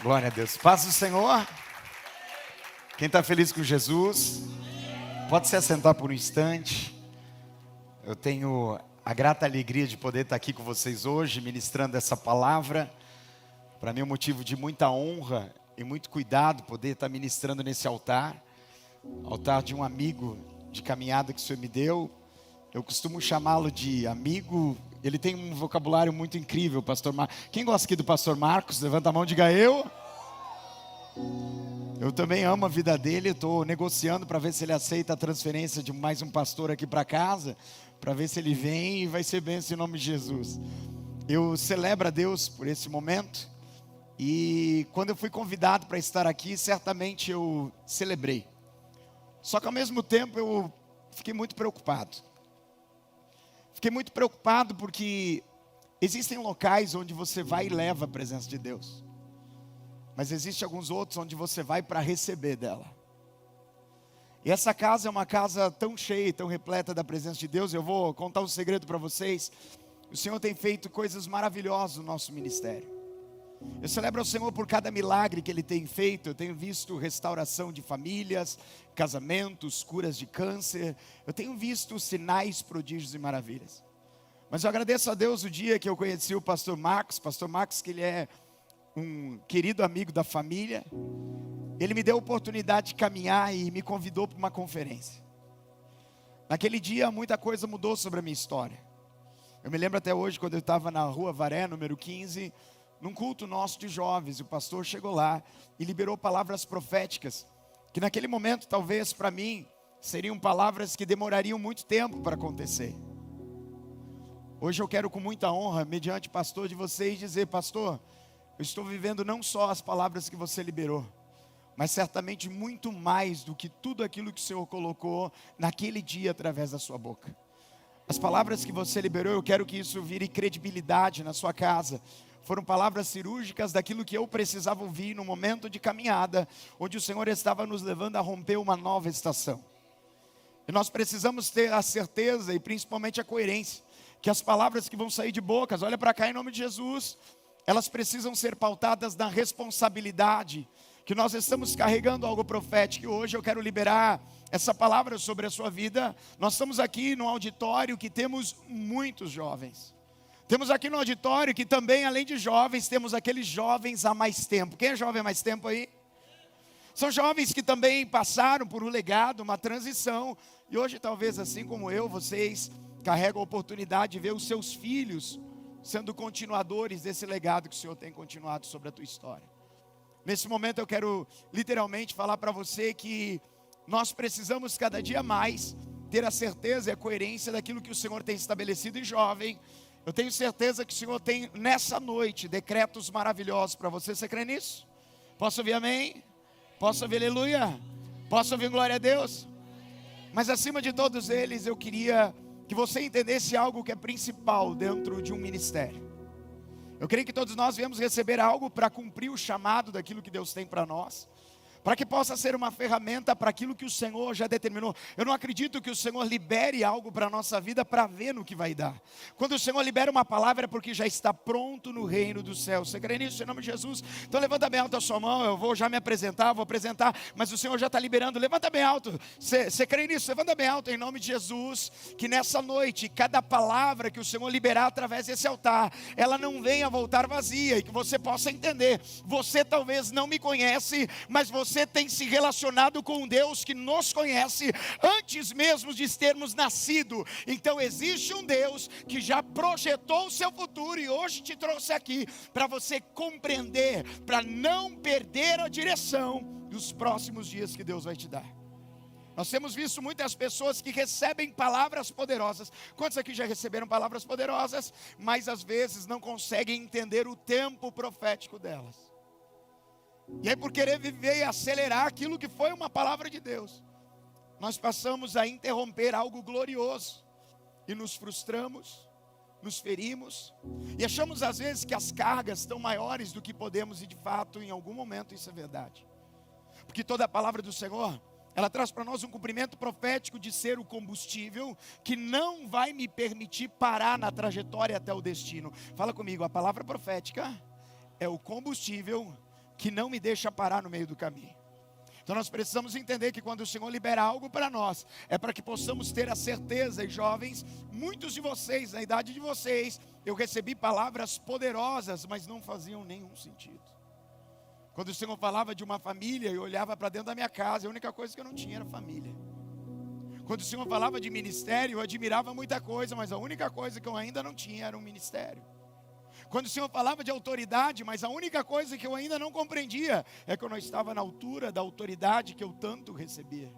Glória a Deus. Paz do Senhor. Quem está feliz com Jesus, pode se assentar por um instante. Eu tenho a grata alegria de poder estar aqui com vocês hoje, ministrando essa palavra. Para mim é um motivo de muita honra e muito cuidado poder estar ministrando nesse altar. Altar de um amigo de caminhada que o Senhor me deu. Eu costumo chamá-lo de amigo. Ele tem um vocabulário muito incrível, pastor Marcos. Quem gosta aqui do pastor Marcos? Levanta a mão e diga eu. Eu também amo a vida dele. Estou negociando para ver se ele aceita a transferência de mais um pastor aqui para casa, para ver se ele vem e vai ser bênção em nome de Jesus. Eu celebro a Deus por esse momento. E quando eu fui convidado para estar aqui, certamente eu celebrei. Só que ao mesmo tempo eu fiquei muito preocupado. Fiquei muito preocupado porque existem locais onde você vai e leva a presença de Deus. Mas existem alguns outros onde você vai para receber dela. E essa casa é uma casa tão cheia, tão repleta da presença de Deus. Eu vou contar um segredo para vocês. O Senhor tem feito coisas maravilhosas no nosso ministério. Eu celebro ao Senhor por cada milagre que Ele tem feito. Eu tenho visto restauração de famílias, casamentos, curas de câncer. Eu tenho visto sinais, prodígios e maravilhas. Mas eu agradeço a Deus o dia que eu conheci o pastor Marcos. Pastor Marcos, que ele é um querido amigo da família. Ele me deu a oportunidade de caminhar e me convidou para uma conferência. Naquele dia muita coisa mudou sobre a minha história. Eu me lembro até hoje quando eu estava na Rua Varé, número 15... num culto nosso de jovens, o pastor chegou lá e liberou palavras proféticas, que naquele momento, talvez para mim, seriam palavras que demorariam muito tempo para acontecer. Hoje eu quero com muita honra, mediante pastor de vocês, dizer: pastor, eu estou vivendo não só as palavras que você liberou, mas certamente muito mais do que tudo aquilo que o Senhor colocou naquele dia através da sua boca. As palavras que você liberou, eu quero que isso vire credibilidade na sua casa. Foram palavras cirúrgicas daquilo que eu precisava ouvir no momento de caminhada, onde o Senhor estava nos levando a romper uma nova estação. E nós precisamos ter a certeza e principalmente a coerência, que as palavras que vão sair de bocas, olha para cá em nome de Jesus, elas precisam ser pautadas na responsabilidade, que nós estamos carregando algo profético. E hoje eu quero liberar essa palavra sobre a sua vida. Nós estamos aqui num auditório que temos muitos jovens. Temos aqui no auditório que também, além de jovens, temos aqueles jovens há mais tempo. Quem é jovem há mais tempo aí? São jovens que também passaram por um legado, uma transição. E hoje, talvez assim como eu, vocês carregam a oportunidade de ver os seus filhos sendo continuadores desse legado que o Senhor tem continuado sobre a tua história. Nesse momento eu quero literalmente falar para você que nós precisamos cada dia mais ter a certeza e a coerência daquilo que o Senhor tem estabelecido em jovem. Eu tenho certeza que o Senhor tem nessa noite decretos maravilhosos para você. Você crê nisso? Posso ouvir amém? Posso ouvir aleluia? Posso ouvir glória a Deus? Mas acima de todos eles, eu queria que você entendesse algo que é principal dentro de um ministério. Eu creio que todos nós viemos receber algo para cumprir o chamado daquilo que Deus tem para nós, para que possa ser uma ferramenta para aquilo que o Senhor já determinou. Eu não acredito que o Senhor libere algo para a nossa vida para ver no que vai dar. Quando o Senhor libera uma palavra é porque já está pronto no reino do céu. Você crê nisso em nome de Jesus? Então levanta bem alto a sua mão. Eu vou já me apresentar, vou apresentar, mas o Senhor já está liberando. Levanta bem alto. Você crê nisso? Levanta bem alto em nome de Jesus. Que nessa noite, cada palavra que o Senhor liberar através desse altar, ela não venha voltar vazia, e que você possa entender. Você talvez não me conhece, mas você tem se relacionado com um Deus que nos conhece antes mesmo de termos nascido. Então existe um Deus que já projetou o seu futuro e hoje te trouxe aqui para você compreender, para não perder a direção dos próximos dias que Deus vai te dar. Nós temos visto muitas pessoas que recebem palavras poderosas. Quantos aqui já receberam palavras poderosas, mas às vezes não conseguem entender o tempo profético delas? E aí, por querer viver e acelerar aquilo que foi uma palavra de Deus, nós passamos a interromper algo glorioso e nos frustramos, nos ferimos e achamos às vezes que as cargas estão maiores do que podemos, e de fato em algum momento isso é verdade, porque toda a palavra do Senhor, ela traz para nós um cumprimento profético de ser o combustível que não vai me permitir parar na trajetória até o destino. Fala comigo, a palavra profética é o combustível que não me deixa parar no meio do caminho. Então nós precisamos entender que quando o Senhor libera algo para nós, é para que possamos ter a certeza. E jovens, muitos de vocês, na idade de vocês, eu recebi palavras poderosas, mas não faziam nenhum sentido. Quando o Senhor falava de uma família, eu olhava para dentro da minha casa, a única coisa que eu não tinha era família. Quando o Senhor falava de ministério, eu admirava muita coisa, mas a única coisa que eu ainda não tinha era um ministério. Quando o Senhor falava de autoridade, mas a única coisa que eu ainda não compreendia é que eu não estava na altura da autoridade que eu tanto recebia.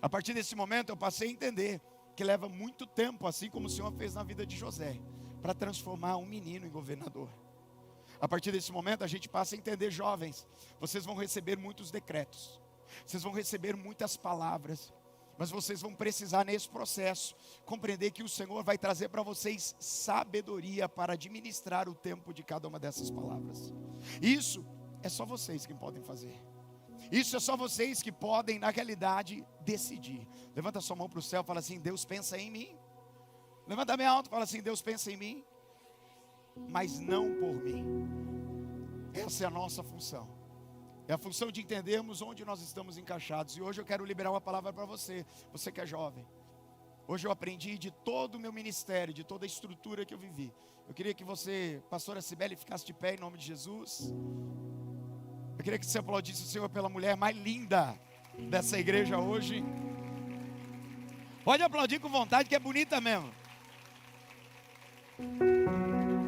A partir desse momento eu passei a entender que leva muito tempo, assim como o Senhor fez na vida de José, para transformar um menino em governador. A partir desse momento a gente passa a entender, jovens, vocês vão receber muitos decretos, vocês vão receber muitas palavras, mas vocês vão precisar nesse processo compreender que o Senhor vai trazer para vocês sabedoria para administrar o tempo de cada uma dessas palavras. Isso é só vocês que podem fazer. Isso é só vocês que podem, na realidade, decidir. Levanta sua mão para o céu e fala assim: Deus pensa em mim. Levanta bem alto e fala assim: Deus pensa em mim, mas não por mim. Essa é a nossa função. É a função de entendermos onde nós estamos encaixados. E hoje eu quero liberar uma palavra para você, você que é jovem. Hoje eu aprendi de todo o meu ministério, de toda a estrutura que eu vivi. Eu queria que você, pastora Cibele, ficasse de pé em nome de Jesus. Eu queria que você aplaudisse o Senhor pela mulher mais linda dessa igreja hoje. Pode aplaudir com vontade, que é bonita mesmo.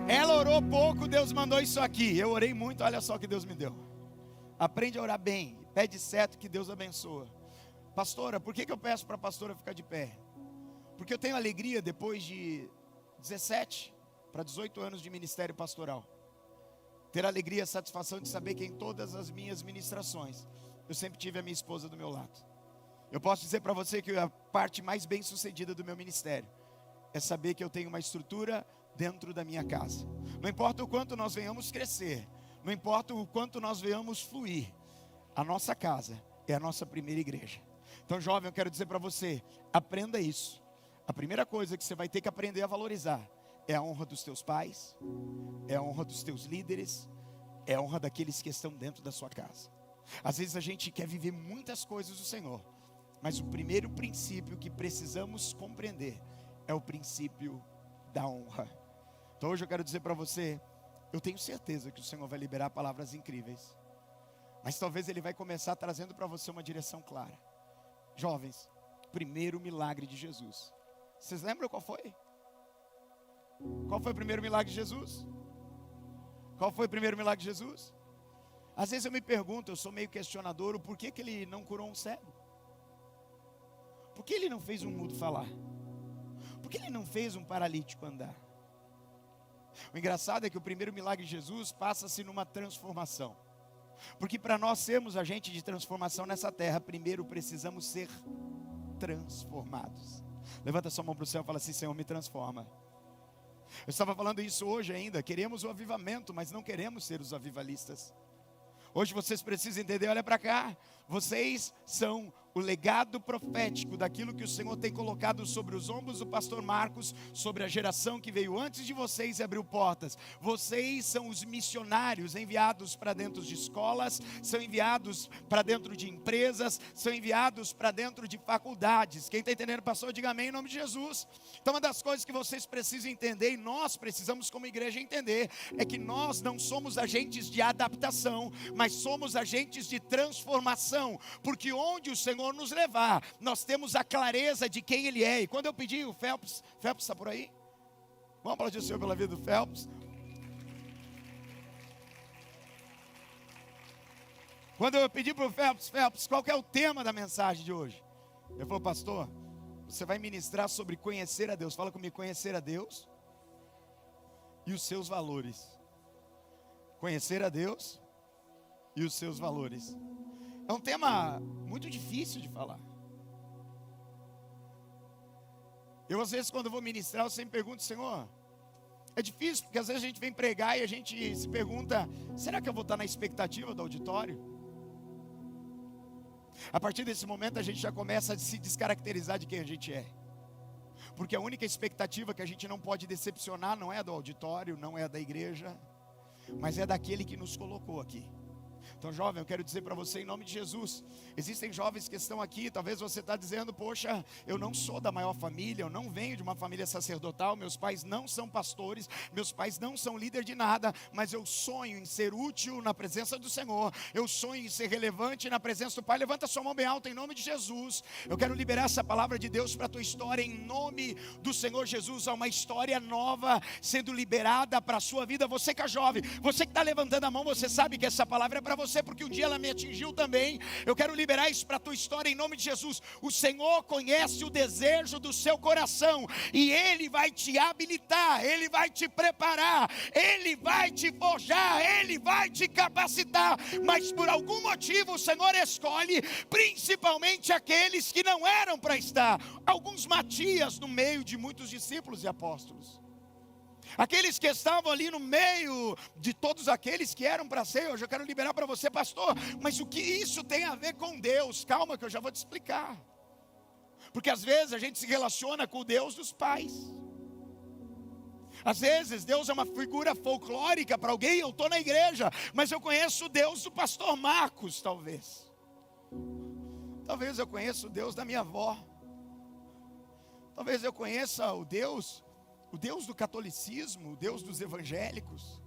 Ela orou pouco, Deus mandou isso aqui. Eu orei muito, olha só o que Deus me deu. Aprende a orar bem, pede certo que Deus abençoa. Pastora, por que eu peço para a pastora ficar de pé? Porque eu tenho alegria depois de 17 para 18 anos de ministério pastoral. Ter a alegria e a satisfação de saber que em todas as minhas ministrações, eu sempre tive a minha esposa do meu lado. Eu posso dizer para você que a parte mais bem sucedida do meu ministério é saber que eu tenho uma estrutura dentro da minha casa. Não importa o quanto nós venhamos crescer, não importa o quanto nós venhamos fluir, a nossa casa é a nossa primeira igreja. Então, jovem, eu quero dizer para você, aprenda isso. A primeira coisa que você vai ter que aprender a valorizar é a honra dos teus pais, é a honra dos teus líderes, é a honra daqueles que estão dentro da sua casa. Às vezes a gente quer viver muitas coisas do Senhor, mas o primeiro princípio que precisamos compreender é o princípio da honra. Então hoje eu quero dizer para você, eu tenho certeza que o Senhor vai liberar palavras incríveis, mas talvez Ele vai começar trazendo para você uma direção clara. Jovens, primeiro milagre de Jesus. Vocês lembram qual foi? Qual foi o primeiro milagre de Jesus? Qual foi o primeiro milagre de Jesus? Às vezes eu me pergunto, eu sou meio questionador, o porquê que Ele não curou um cego? Por que Ele não fez um mudo falar? Por que Ele não fez um paralítico andar? O engraçado é que o primeiro milagre de Jesus passa-se numa transformação. Porque para nós sermos agente de transformação nessa terra, primeiro precisamos ser transformados. Levanta sua mão para o céu e fala assim: Senhor, me transforma. Eu estava falando isso hoje ainda, queremos o avivamento, mas não queremos ser os avivalistas. Hoje vocês precisam entender, olha para cá, vocês são o legado profético daquilo que o Senhor tem colocado sobre os ombros do pastor Marcos, sobre a geração que veio antes de vocês e abriu portas. Vocês são os missionários enviados para dentro de escolas, são enviados para dentro de empresas, são enviados para dentro de faculdades. Quem está entendendo, pastor, diga amém em nome de Jesus. Então uma das coisas que vocês precisam entender, e nós precisamos como igreja entender, é que nós não somos agentes de adaptação, mas somos agentes de transformação, porque onde o Senhor nos levar, nós temos a clareza de quem Ele é. E quando eu pedi o Phelps está por aí? Vamos aplaudir o Senhor pela vida do Phelps. Quando eu pedi para o Phelps, qual que é o tema da mensagem de hoje? Ele falou: pastor, você vai ministrar sobre conhecer a Deus. Fala comigo, conhecer a Deus e os seus valores. Conhecer a Deus e os seus valores. É um tema muito difícil de falar. Eu às vezes quando vou ministrar, eu sempre pergunto: Senhor, é difícil, porque às vezes a gente vem pregar e a gente se pergunta: será que eu vou estar na expectativa do auditório? A partir desse momento a gente já começa a se descaracterizar de quem a gente é. Porque a única expectativa que a gente não pode decepcionar não é do auditório, não é da igreja, mas é daquele que nos colocou aqui. Então, jovem, eu quero dizer para você em nome de Jesus, existem jovens que estão aqui, talvez você está dizendo, poxa, eu não sou da maior família, eu não venho de uma família sacerdotal, meus pais não são pastores, meus pais não são líder de nada, mas eu sonho em ser útil na presença do Senhor, eu sonho em ser relevante na presença do Pai. Levanta sua mão bem alta em nome de Jesus. Eu quero liberar essa palavra de Deus para a tua história em nome do Senhor Jesus. Há uma história nova sendo liberada para a sua vida. Você que é jovem, você que está levantando a mão, você sabe que essa palavra é para você, porque um dia ela me atingiu também. Eu quero liberar isso para a tua história em nome de Jesus. O Senhor conhece o desejo do seu coração e Ele vai te habilitar, Ele vai te preparar, Ele vai te forjar, Ele vai te capacitar. Mas por algum motivo o Senhor escolhe principalmente aqueles que não eram para estar. Alguns Matias no meio de muitos discípulos e apóstolos. Aqueles que estavam ali no meio de todos aqueles que eram para ser. Hoje eu quero liberar para você, pastor, mas o que isso tem a ver com Deus? Calma que eu já vou te explicar. Porque às vezes a gente se relaciona com o Deus dos pais. Às vezes Deus é uma figura folclórica para alguém. Eu estou na igreja, mas eu conheço o Deus do pastor Marcos, talvez. Talvez eu conheça o Deus da minha avó. Talvez eu conheça o Deus do catolicismo, o Deus dos evangélicos.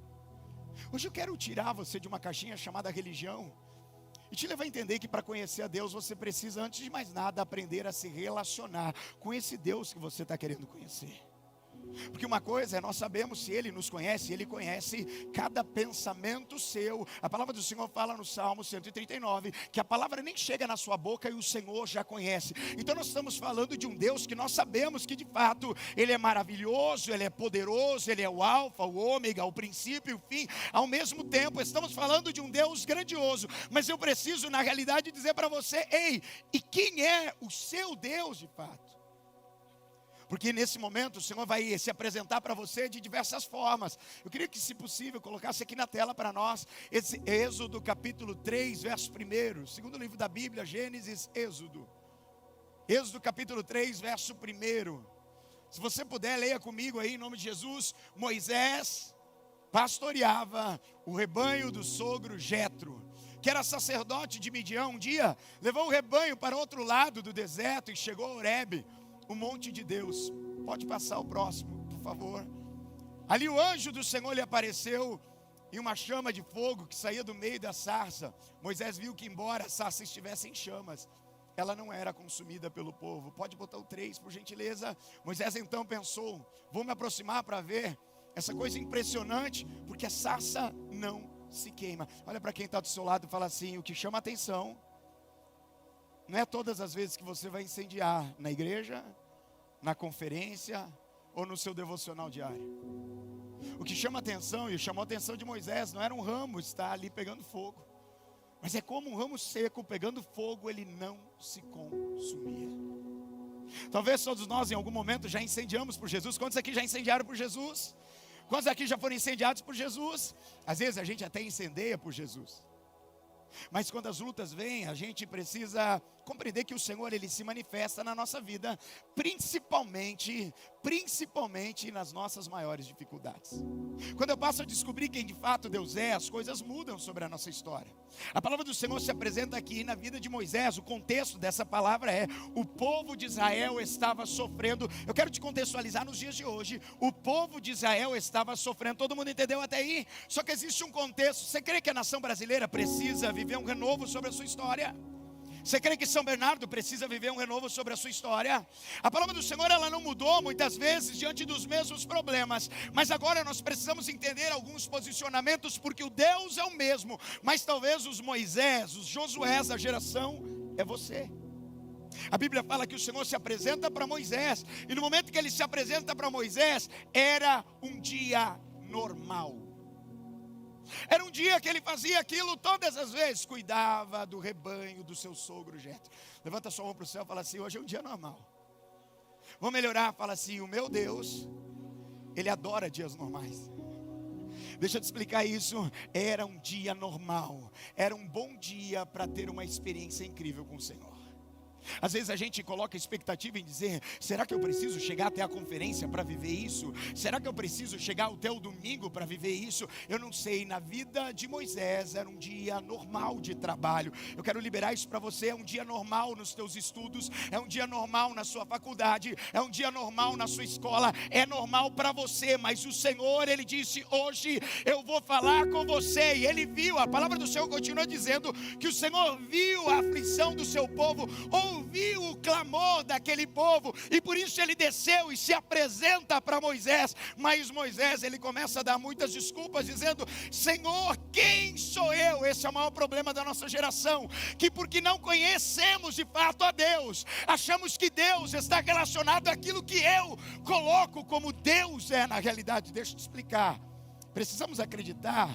Hoje eu quero tirar você de uma caixinha chamada religião e te levar a entender que para conhecer a Deus você precisa, antes de mais nada, aprender a se relacionar com esse Deus que você está querendo conhecer. Porque uma coisa é, nós sabemos se Ele nos conhece, Ele conhece cada pensamento seu. A palavra do Senhor fala no Salmo 139, que a palavra nem chega na sua boca e o Senhor já conhece. Então nós estamos falando de um Deus que nós sabemos que de fato Ele é maravilhoso, Ele é poderoso, Ele é o alfa, o ômega, o princípio e o fim. Ao mesmo tempo estamos falando de um Deus grandioso. Mas eu preciso na realidade dizer para você, ei, e quem é o seu Deus de fato? Porque nesse momento o Senhor vai se apresentar para você de diversas formas. Eu queria que, se possível, colocasse aqui na tela para nós esse Êxodo capítulo 3, verso 1. Segundo livro da Bíblia, Gênesis, Êxodo. Êxodo capítulo 3, verso 1. Se você puder, leia comigo aí em nome de Jesus. Moisés pastoreava o rebanho do sogro Jetro, que era sacerdote de Midian. Um dia levou o rebanho para outro lado do deserto e chegou a Horebe, o monte de Deus. Pode passar o próximo, por favor. Ali o anjo do Senhor lhe apareceu em uma chama de fogo que saía do meio da sarça. Moisés viu que, embora a sarça estivesse em chamas, ela não era consumida pelo povo. Pode botar o 3, por gentileza. Moisés então pensou, vou me aproximar para ver essa coisa impressionante, porque a sarça não se queima. Olha para quem está do seu lado e fala assim, o que chama a atenção não é todas as vezes que você vai incendiar na igreja, na conferência ou no seu devocional diário. O que chama atenção, e chamou a atenção de Moisés, não era um ramo estar ali pegando fogo, mas é como um ramo seco pegando fogo, ele não se consumia. Talvez todos nós em algum momento já incendiamos por Jesus. Quantos aqui já incendiaram por Jesus? Quantos aqui já foram incendiados por Jesus? Às vezes a gente até incendeia por Jesus. Mas quando as lutas vêm, a gente precisa compreender que o Senhor, Ele se manifesta na nossa vida, principalmente nas nossas maiores dificuldades. Quando eu passo a descobrir quem de fato Deus é, as coisas mudam sobre a nossa história. A palavra do Senhor se apresenta aqui na vida de Moisés. O contexto dessa palavra é, o povo de Israel estava sofrendo. Eu quero te contextualizar nos dias de hoje. O povo de Israel estava sofrendo. Todo mundo entendeu até aí? Só que existe um contexto. Você crê que a nação brasileira precisa viver um renovo sobre a sua história? Você crê que São Bernardo precisa viver um renovo sobre a sua história? A palavra do Senhor, ela não mudou muitas vezes diante dos mesmos problemas, mas agora nós precisamos entender alguns posicionamentos, porque o Deus é o mesmo, mas talvez os Moisés, os Josués da geração é você. A Bíblia fala que o Senhor se apresenta para Moisés, e no momento que Ele se apresenta para Moisés, era um dia normal. Era um dia que ele fazia aquilo todas as vezes, cuidava do rebanho do seu sogro Jetro. Levanta sua mão para o céu e fala assim, hoje é um dia normal. Vamos melhorar, fala assim, o meu Deus, Ele adora dias normais. Deixa eu te explicar isso, era um dia normal, era um bom dia para ter uma experiência incrível com o Senhor. Às vezes a gente coloca expectativa em dizer: será que eu preciso chegar até a conferência para viver isso? Será que eu preciso chegar até o domingo para viver isso? Eu não sei. Na vida de Moisés era um dia normal de trabalho. Eu quero liberar isso para você. É um dia normal nos teus estudos, é um dia normal na sua faculdade, é um dia normal na sua escola, é normal para você. Mas o Senhor, Ele disse: hoje eu vou falar com você. E Ele viu, a palavra do Senhor continua dizendo que o Senhor viu a aflição do seu povo, ouviu o clamor daquele povo, e por isso Ele desceu e se apresenta para Moisés. Mas Moisés, ele começa a dar muitas desculpas, dizendo: Senhor, quem sou eu? Esse é o maior problema da nossa geração, que porque não conhecemos de fato a Deus, achamos que Deus está relacionado àquilo que eu coloco como Deus é na realidade. Deixa eu te explicar. Precisamos acreditar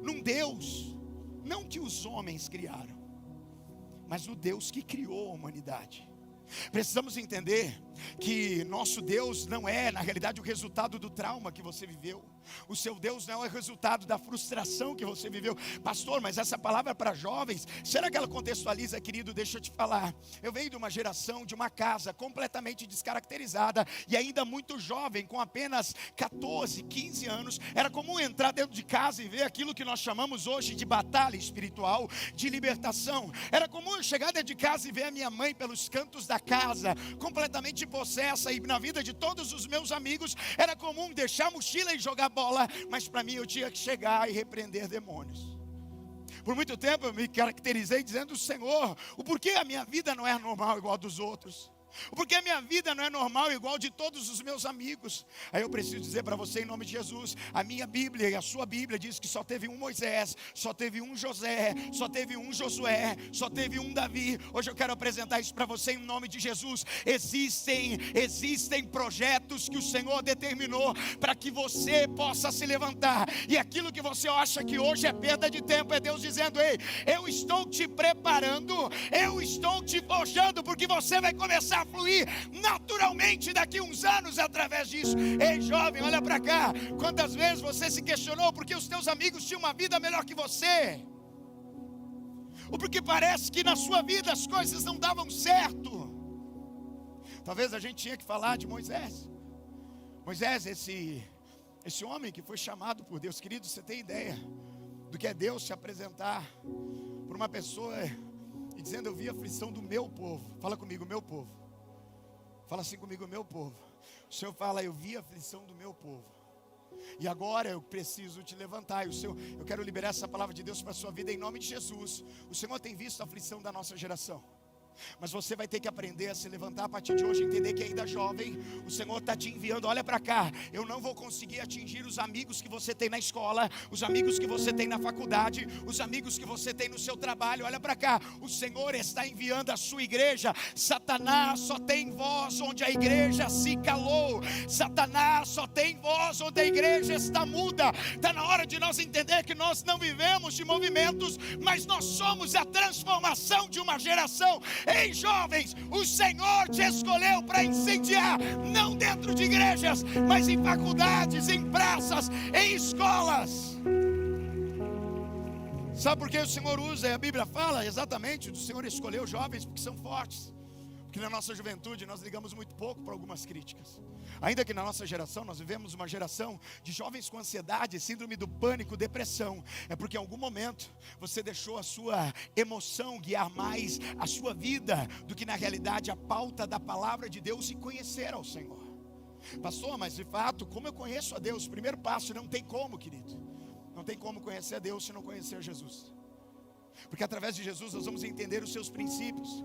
num Deus, não que os homens criaram, mas no Deus que criou a humanidade. Precisamos entender que nosso Deus não é, na realidade, o resultado do trauma que você viveu. O seu Deus não é o resultado da frustração que você viveu. Pastor, mas essa palavra é para jovens, será que ela contextualiza, querido? Deixa eu te falar. Eu venho de uma geração, de uma casa completamente descaracterizada e ainda muito jovem, com apenas 14, 15 anos. Era comum entrar dentro de casa e ver aquilo que nós chamamos hoje de batalha espiritual, de libertação. Era comum eu chegar dentro de casa e ver a minha mãe pelos cantos da casa, completamente possessa. E na vida de todos os meus amigos era comum deixar a mochila e jogar bola, mas para mim eu tinha que chegar e repreender demônios. Por muito tempo eu me caracterizei dizendo: Senhor, o porquê a minha vida não é normal igual a dos outros? Porque a minha vida não é normal igual de todos os meus amigos. Aí eu preciso dizer para você, em nome de Jesus, a minha Bíblia e a sua Bíblia diz que só teve um Moisés, só teve um José, só teve um Josué, só teve um Davi. Hoje eu quero apresentar isso para você em nome de Jesus. Existem projetos que o Senhor determinou para que você possa se levantar, e aquilo que você acha que hoje é perda de tempo, é Deus dizendo: ei, eu estou te preparando, eu estou te forjando, porque você vai começar a fluir naturalmente daqui uns anos através disso. Ei, jovem, olha para cá. Quantas vezes você se questionou porque os teus amigos tinham uma vida melhor que você? Ou porque parece que na sua vida as coisas não davam certo? Talvez a gente tinha que falar de Moisés. Moisés, esse homem que foi chamado por Deus. Querido, você tem ideia do que é Deus se apresentar por uma pessoa e dizendo: eu vi a aflição do meu povo? Fala comigo, meu povo. Fala assim comigo, meu povo. O Senhor fala: eu vi a aflição do meu povo, e agora eu preciso te levantar. E eu quero liberar essa palavra de Deus para a sua vida em nome de Jesus. O Senhor tem visto a aflição da nossa geração, mas você vai ter que aprender a se levantar a partir de hoje, entender que ainda jovem, o Senhor está te enviando. Olha para cá, eu não vou conseguir atingir os amigos que você tem na escola, os amigos que você tem na faculdade, os amigos que você tem no seu trabalho. Olha para cá, o Senhor está enviando a sua igreja. Satanás só tem voz onde a igreja se calou. Satanás só tem voz onde a igreja está muda. Está na hora de nós entender que nós não vivemos de movimentos, mas nós somos a transformação de uma geração. Ei, jovens, o Senhor te escolheu para incendiar, não dentro de igrejas, mas em faculdades, em praças, em escolas. Sabe por que o Senhor usa? A Bíblia fala exatamente: o Senhor escolheu jovens porque são fortes. Porque na nossa juventude nós ligamos muito pouco para algumas críticas. Ainda que na nossa geração nós vivemos uma geração de jovens com ansiedade, síndrome do pânico, depressão. É porque em algum momento você deixou a sua emoção guiar mais a sua vida do que na realidade a pauta da palavra de Deus e conhecer ao Senhor. Pastor, mas de fato, como eu conheço a Deus? Primeiro passo: não tem como, querido. Não tem como conhecer a Deus se não conhecer Jesus. Porque através de Jesus nós vamos entender os seus princípios,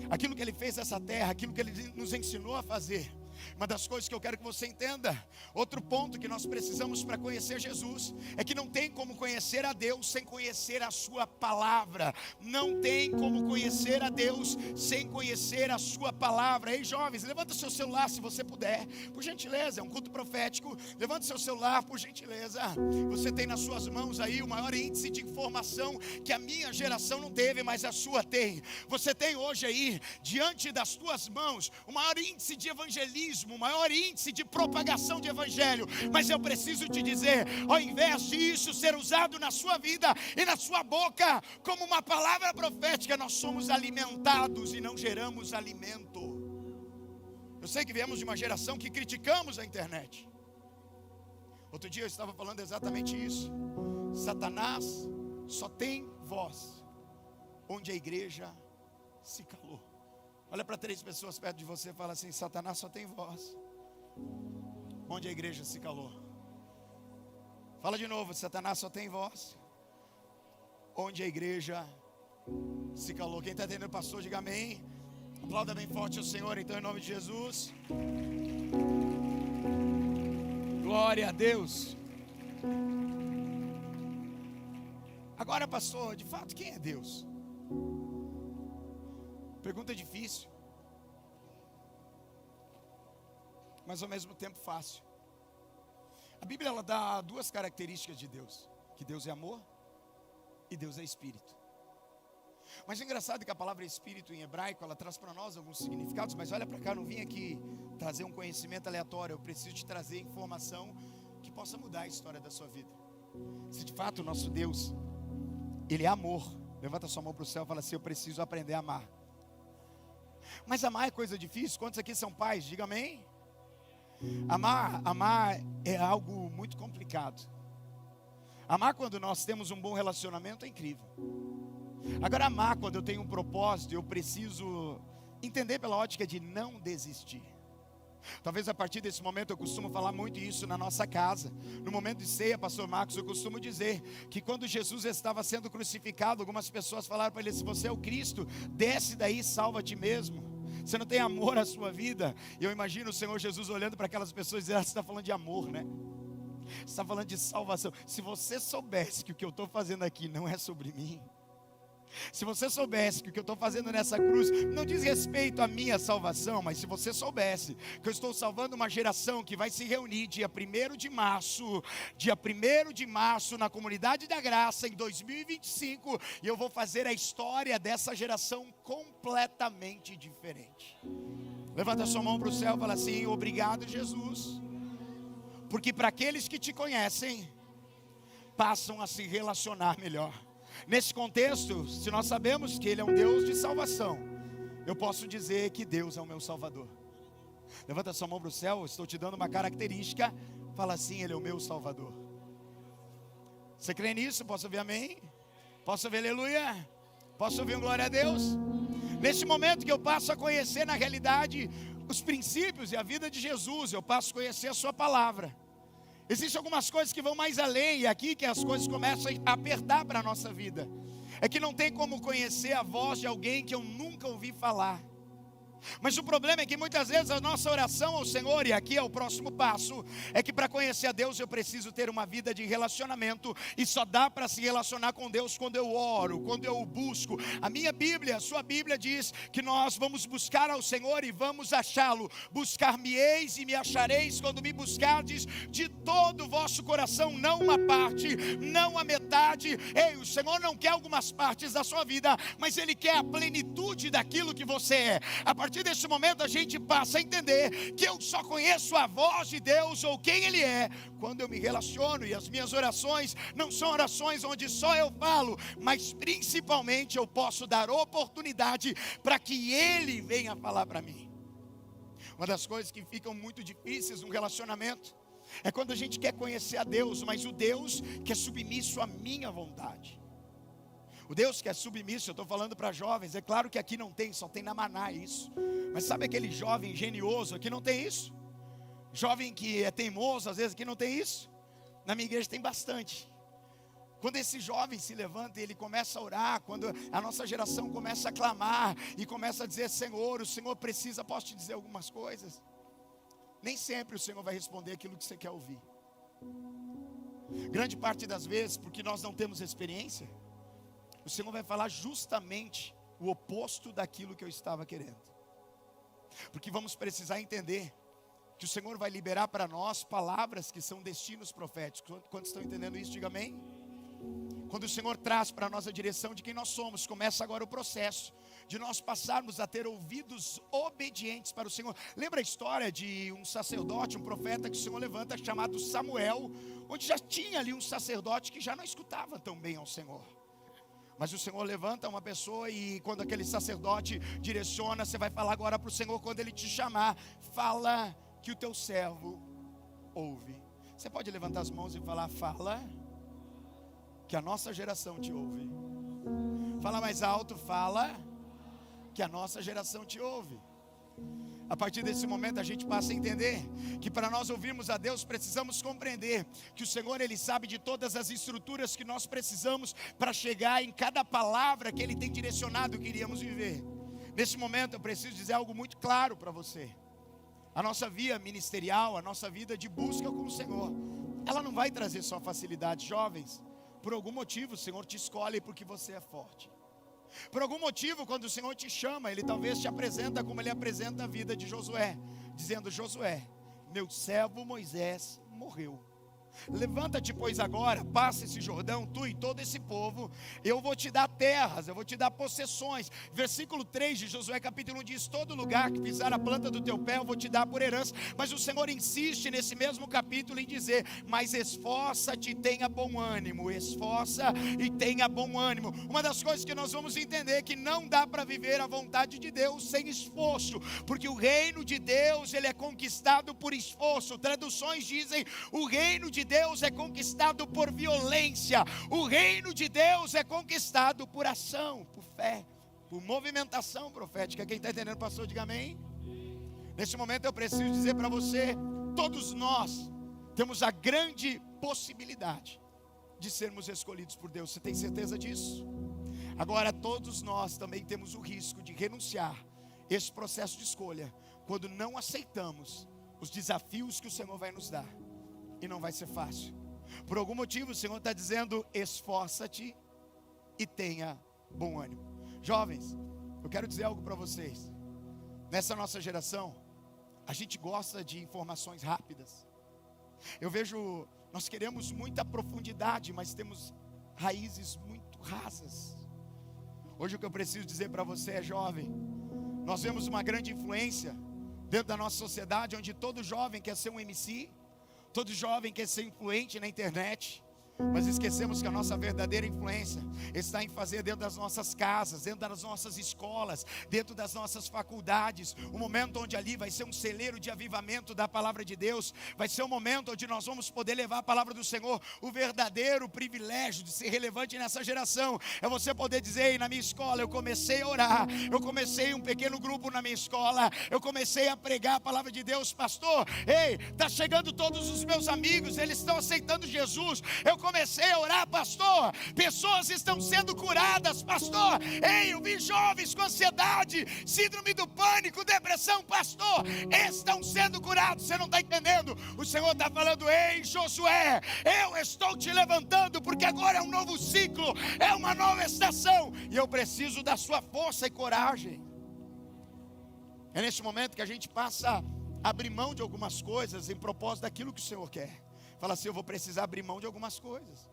aquilo que Ele fez nessa terra, aquilo que Ele nos ensinou a fazer. Uma das coisas que eu quero que você entenda, outro ponto que nós precisamos para conhecer Jesus, é que não tem como conhecer a Deus sem conhecer a sua palavra. Não tem como conhecer a Deus sem conhecer a sua palavra. Ei, jovens, levanta o seu celular se você puder, por gentileza. É um culto profético. Levanta o seu celular, por gentileza. Você tem nas suas mãos aí o maior índice de informação que a minha geração não teve, mas a sua tem. Você tem hoje aí, diante das tuas mãos, o maior índice de evangelismo batismo, o maior índice de propagação de evangelho. Mas eu preciso te dizer, ao invés disso ser usado na sua vida e na sua boca como uma palavra profética, nós somos alimentados e não geramos alimento. Eu sei que viemos de uma geração que criticamos a internet. Outro dia eu estava falando exatamente isso. Satanás só tem voz onde a igreja se calou. Olha para 3 pessoas perto de você e fala assim: Satanás só tem voz onde a igreja se calou. Fala de novo: Satanás só tem voz onde a igreja se calou. Quem está entendendo, pastor, diga amém. Aplauda bem forte o Senhor, então, em nome de Jesus. Glória a Deus. Agora, pastor, de fato, quem é Deus? Pergunta difícil, mas ao mesmo tempo fácil. A Bíblia ela dá 2 características de Deus: que Deus é amor e Deus é espírito. Mas é engraçado que a palavra espírito em hebraico, ela traz para nós alguns significados. Mas olha para cá, eu não vim aqui trazer um conhecimento aleatório. Eu preciso te trazer informação que possa mudar a história da sua vida. Se de fato o nosso Deus, Ele é amor, levanta sua mão para o céu e fala assim: eu preciso aprender a amar. Mas amar é coisa difícil? Quantos aqui são pais? Diga amém. Amar é algo muito complicado. Amar quando nós temos um bom relacionamento é incrível. Agora, amar quando eu tenho um propósito, eu preciso entender pela ótica de não desistir. Talvez a partir desse momento, eu costumo falar muito isso na nossa casa. No momento de ceia, pastor Marcos, eu costumo dizer que quando Jesus estava sendo crucificado, algumas pessoas falaram para ele: se você é o Cristo, desce daí e salva a ti mesmo. Você não tem amor à sua vida. E eu imagino o Senhor Jesus olhando para aquelas pessoas e dizendo: você está falando de amor, né? Você está falando de salvação. Se você soubesse que o que eu estou fazendo aqui não é sobre mim, se você soubesse que o que eu estou fazendo nessa cruz não diz respeito à minha salvação, mas se você soubesse que eu estou salvando uma geração que vai se reunir dia 1º de março, na Comunidade da Graça, em 2025, e eu vou fazer a história dessa geração completamente diferente. Levanta a sua mão para o céu e fala assim: obrigado, Jesus, porque para aqueles que te conhecem, passam a se relacionar melhor. Nesse contexto, se nós sabemos que Ele é um Deus de salvação, eu posso dizer que Deus é o meu Salvador. Levanta sua mão para o céu, estou te dando uma característica. Fala assim: Ele é o meu Salvador. Você crê nisso? Posso ouvir amém? Posso ouvir aleluia? Posso ouvir um glória a Deus? Nesse momento que eu passo a conhecer na realidade os princípios e a vida de Jesus, eu passo a conhecer a sua palavra. Existem algumas coisas que vão mais além, e aqui que as coisas começam a apertar para a nossa vida. É que não tem como conhecer a voz de alguém que eu nunca ouvi falar. Mas o problema é que muitas vezes a nossa oração ao Senhor, e aqui é o próximo passo, é que para conhecer a Deus eu preciso ter uma vida de relacionamento. E só dá para se relacionar com Deus quando eu oro, quando eu o busco. A minha Bíblia, a sua Bíblia diz que nós vamos buscar ao Senhor e vamos achá-lo. Buscar-me-eis e me achareis quando me buscardes de todo o vosso coração. Não uma parte, não a metade. Ei, o Senhor não quer algumas partes da sua vida, mas Ele quer a plenitude daquilo que você é. A partir desse momento a gente passa a entender que eu só conheço a voz de Deus ou quem Ele é quando eu me relaciono. E as minhas orações não são orações onde só eu falo, mas principalmente eu posso dar oportunidade para que Ele venha falar para mim. Uma das coisas que ficam muito difíceis no relacionamento é quando a gente quer conhecer a Deus, mas o Deus que é submisso à minha vontade. O Deus que é submisso, eu estou falando para jovens, é claro que aqui não tem, só tem na Maná isso. Mas sabe aquele jovem genioso, aqui não tem isso? Jovem que é teimoso, às vezes aqui não tem isso? Na minha igreja tem bastante. Quando esse jovem se levanta e ele começa a orar, quando a nossa geração começa a clamar e começa a dizer: Senhor, o Senhor precisa, posso te dizer algumas coisas? Nem sempre o Senhor vai responder aquilo que você quer ouvir. Grande parte das vezes, porque nós não temos experiência, o Senhor vai falar justamente o oposto daquilo que eu estava querendo. Porque vamos precisar entender que o Senhor vai liberar para nós palavras que são destinos proféticos. Quantos estão entendendo isso? Diga amém. Quando o Senhor traz para nós a direção de quem nós somos, começa agora o processo de nós passarmos a ter ouvidos obedientes para o Senhor. Lembra a história de um sacerdote, um profeta que o Senhor levanta, chamado Samuel, onde já tinha ali um sacerdote que já não escutava tão bem ao Senhor. Mas o Senhor levanta uma pessoa e quando aquele sacerdote direciona, você vai falar agora para o Senhor, quando Ele te chamar, fala que o teu servo ouve. Você pode levantar as mãos e falar, fala que a nossa geração te ouve. Fala mais alto, fala que a nossa geração te ouve. A partir desse momento a gente passa a entender que para nós ouvirmos a Deus precisamos compreender que o Senhor Ele sabe de todas as estruturas que nós precisamos para chegar em cada palavra que Ele tem direcionado que iríamos viver. Nesse momento eu preciso dizer algo muito claro para você. A nossa via ministerial, a nossa vida de busca com o Senhor, ela não vai trazer só facilidade. Jovens, por algum motivo o Senhor te escolhe porque você é forte. Por algum motivo, quando o Senhor te chama, Ele talvez te apresenta como Ele apresenta a vida de Josué, dizendo, Josué, meu servo Moisés morreu. Levanta-te, pois agora, passa esse Jordão, tu e todo esse povo, eu vou te dar terras, eu vou te dar possessões. Versículo 3 de Josué capítulo 1 diz, todo lugar que pisar a planta do teu pé eu vou te dar por herança. Mas o Senhor insiste nesse mesmo capítulo em dizer, mas esforça-te e tenha bom ânimo, esforça e tenha bom ânimo. Uma das coisas que nós vamos entender é que não dá para viver a vontade de Deus sem esforço, porque o reino de Deus ele é conquistado por esforço. Traduções dizem, o reino de Deus é conquistado por violência, o reino de Deus é conquistado por ação, por fé, por movimentação profética. Quem está entendendo, pastor, diga amém. Nesse momento eu preciso dizer para você, todos nós temos a grande possibilidade de sermos escolhidos por Deus. Você tem certeza disso? Agora todos nós também temos o risco de renunciar esse processo de escolha, quando não aceitamos os desafios que o Senhor vai nos dar. E não vai ser fácil. Por algum motivo o Senhor está dizendo, esforça-te e tenha bom ânimo. Jovens, eu quero dizer algo para vocês. Nessa nossa geração, a gente gosta de informações rápidas. Eu vejo, nós queremos muita profundidade, mas temos raízes muito rasas. Hoje o que eu preciso dizer para você é, jovem, nós vemos uma grande influência dentro da nossa sociedade, onde todo jovem quer ser um MC, todo jovem quer ser influente na internet, mas esquecemos que a nossa verdadeira influência está em fazer dentro das nossas casas, dentro das nossas escolas, dentro das nossas faculdades, um momento onde ali vai ser um celeiro de avivamento da palavra de Deus, vai ser um momento onde nós vamos poder levar a palavra do Senhor. O verdadeiro privilégio de ser relevante nessa geração é você poder dizer, ei, na minha escola eu comecei a orar, eu comecei um pequeno grupo na minha escola, eu comecei a pregar a palavra de Deus, pastor, ei, está chegando todos os meus amigos, eles estão aceitando Jesus, eu comecei a orar, pastor, pessoas estão sendo curadas, pastor, ei, eu vi jovens com ansiedade, síndrome do pânico, depressão, pastor, estão sendo curados. Você não está entendendo? O Senhor está falando, ei, Josué, eu estou te levantando, porque agora é um novo ciclo, é uma nova estação, e eu preciso da sua força e coragem. É nesse momento que a gente passa a abrir mão de algumas coisas, em propósito daquilo que o Senhor quer. Fala assim, eu vou precisar abrir mão de algumas coisas.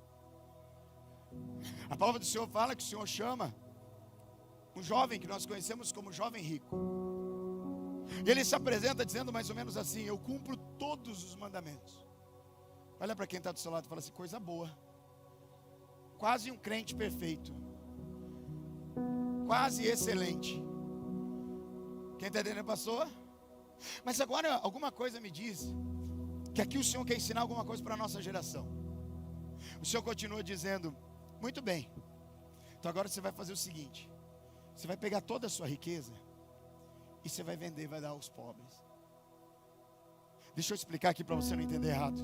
A palavra do Senhor fala que o Senhor chama um jovem que nós conhecemos como jovem rico. E ele se apresenta dizendo mais ou menos assim, eu cumpro todos os mandamentos. Olha para quem está do seu lado e fala assim, coisa boa. Quase um crente perfeito. Quase excelente. Quem está entendendo, pastor? Mas agora alguma coisa me diz que aqui o Senhor quer ensinar alguma coisa para a nossa geração. O Senhor continua dizendo, muito bem, então agora você vai fazer o seguinte, você vai pegar toda a sua riqueza e você vai vender, vai dar aos pobres. Deixa eu explicar aqui para você não entender errado.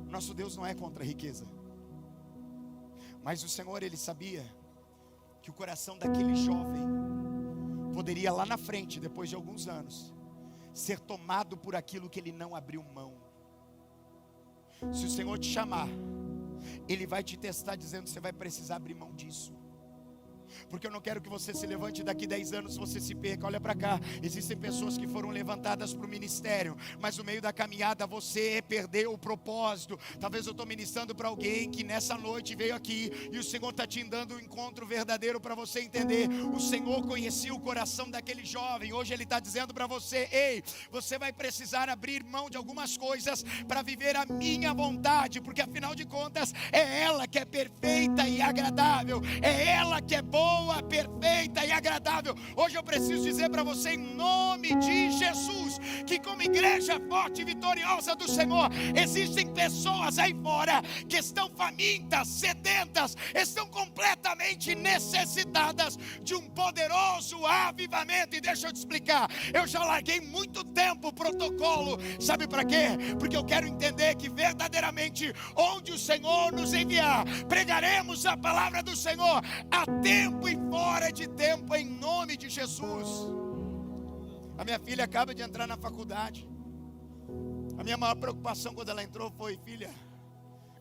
O nosso Deus não é contra a riqueza, mas o Senhor, Ele sabia que o coração daquele jovem poderia lá na frente, depois de alguns anos, ser tomado por aquilo que ele não abriu mão. Se o Senhor te chamar, Ele vai te testar dizendo que você vai precisar abrir mão disso. porque eu não quero que você se levante daqui 10 anos, você se perca. Olha para cá, existem pessoas que foram levantadas para o ministério, mas no meio da caminhada você perdeu o propósito. Talvez eu estou ministrando para alguém que nessa noite veio aqui, e o Senhor está te dando um encontro verdadeiro para você entender. O Senhor conhecia o coração daquele jovem. Hoje Ele está dizendo para você: ei, você vai precisar abrir mão de algumas coisas para viver a minha vontade, porque afinal de contas é ela que é perfeita e agradável, é ela que é boa, perfeita e agradável. Hoje eu preciso dizer para você, em nome de Jesus, que como igreja forte e vitoriosa do Senhor, existem pessoas aí fora que estão famintas, sedentas, estão completamente necessitadas de um poderoso avivamento. E deixa eu te explicar, eu já larguei muito tempo o protocolo. Sabe para quê? Porque eu quero entender que verdadeiramente onde o Senhor nos enviar, pregaremos a palavra do Senhor a tempo e fora de tempo, em nome de Jesus. A minha filha acaba de entrar na faculdade. A minha maior preocupação quando ela entrou foi: filha,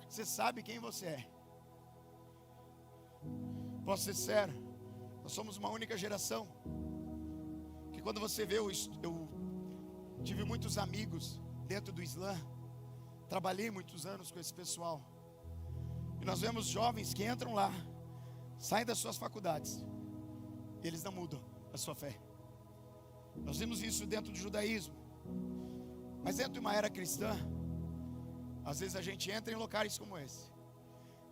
você sabe quem você é? Posso ser sincero, nós somos uma única geração que, quando você vê, eu tive muitos amigos dentro do Islã, trabalhei muitos anos com esse pessoal, e nós vemos jovens que entram lá, saem das suas faculdades, e eles não mudam a sua fé. Nós vimos isso dentro do judaísmo, mas dentro de uma era cristã, às vezes a gente entra em locais como esse,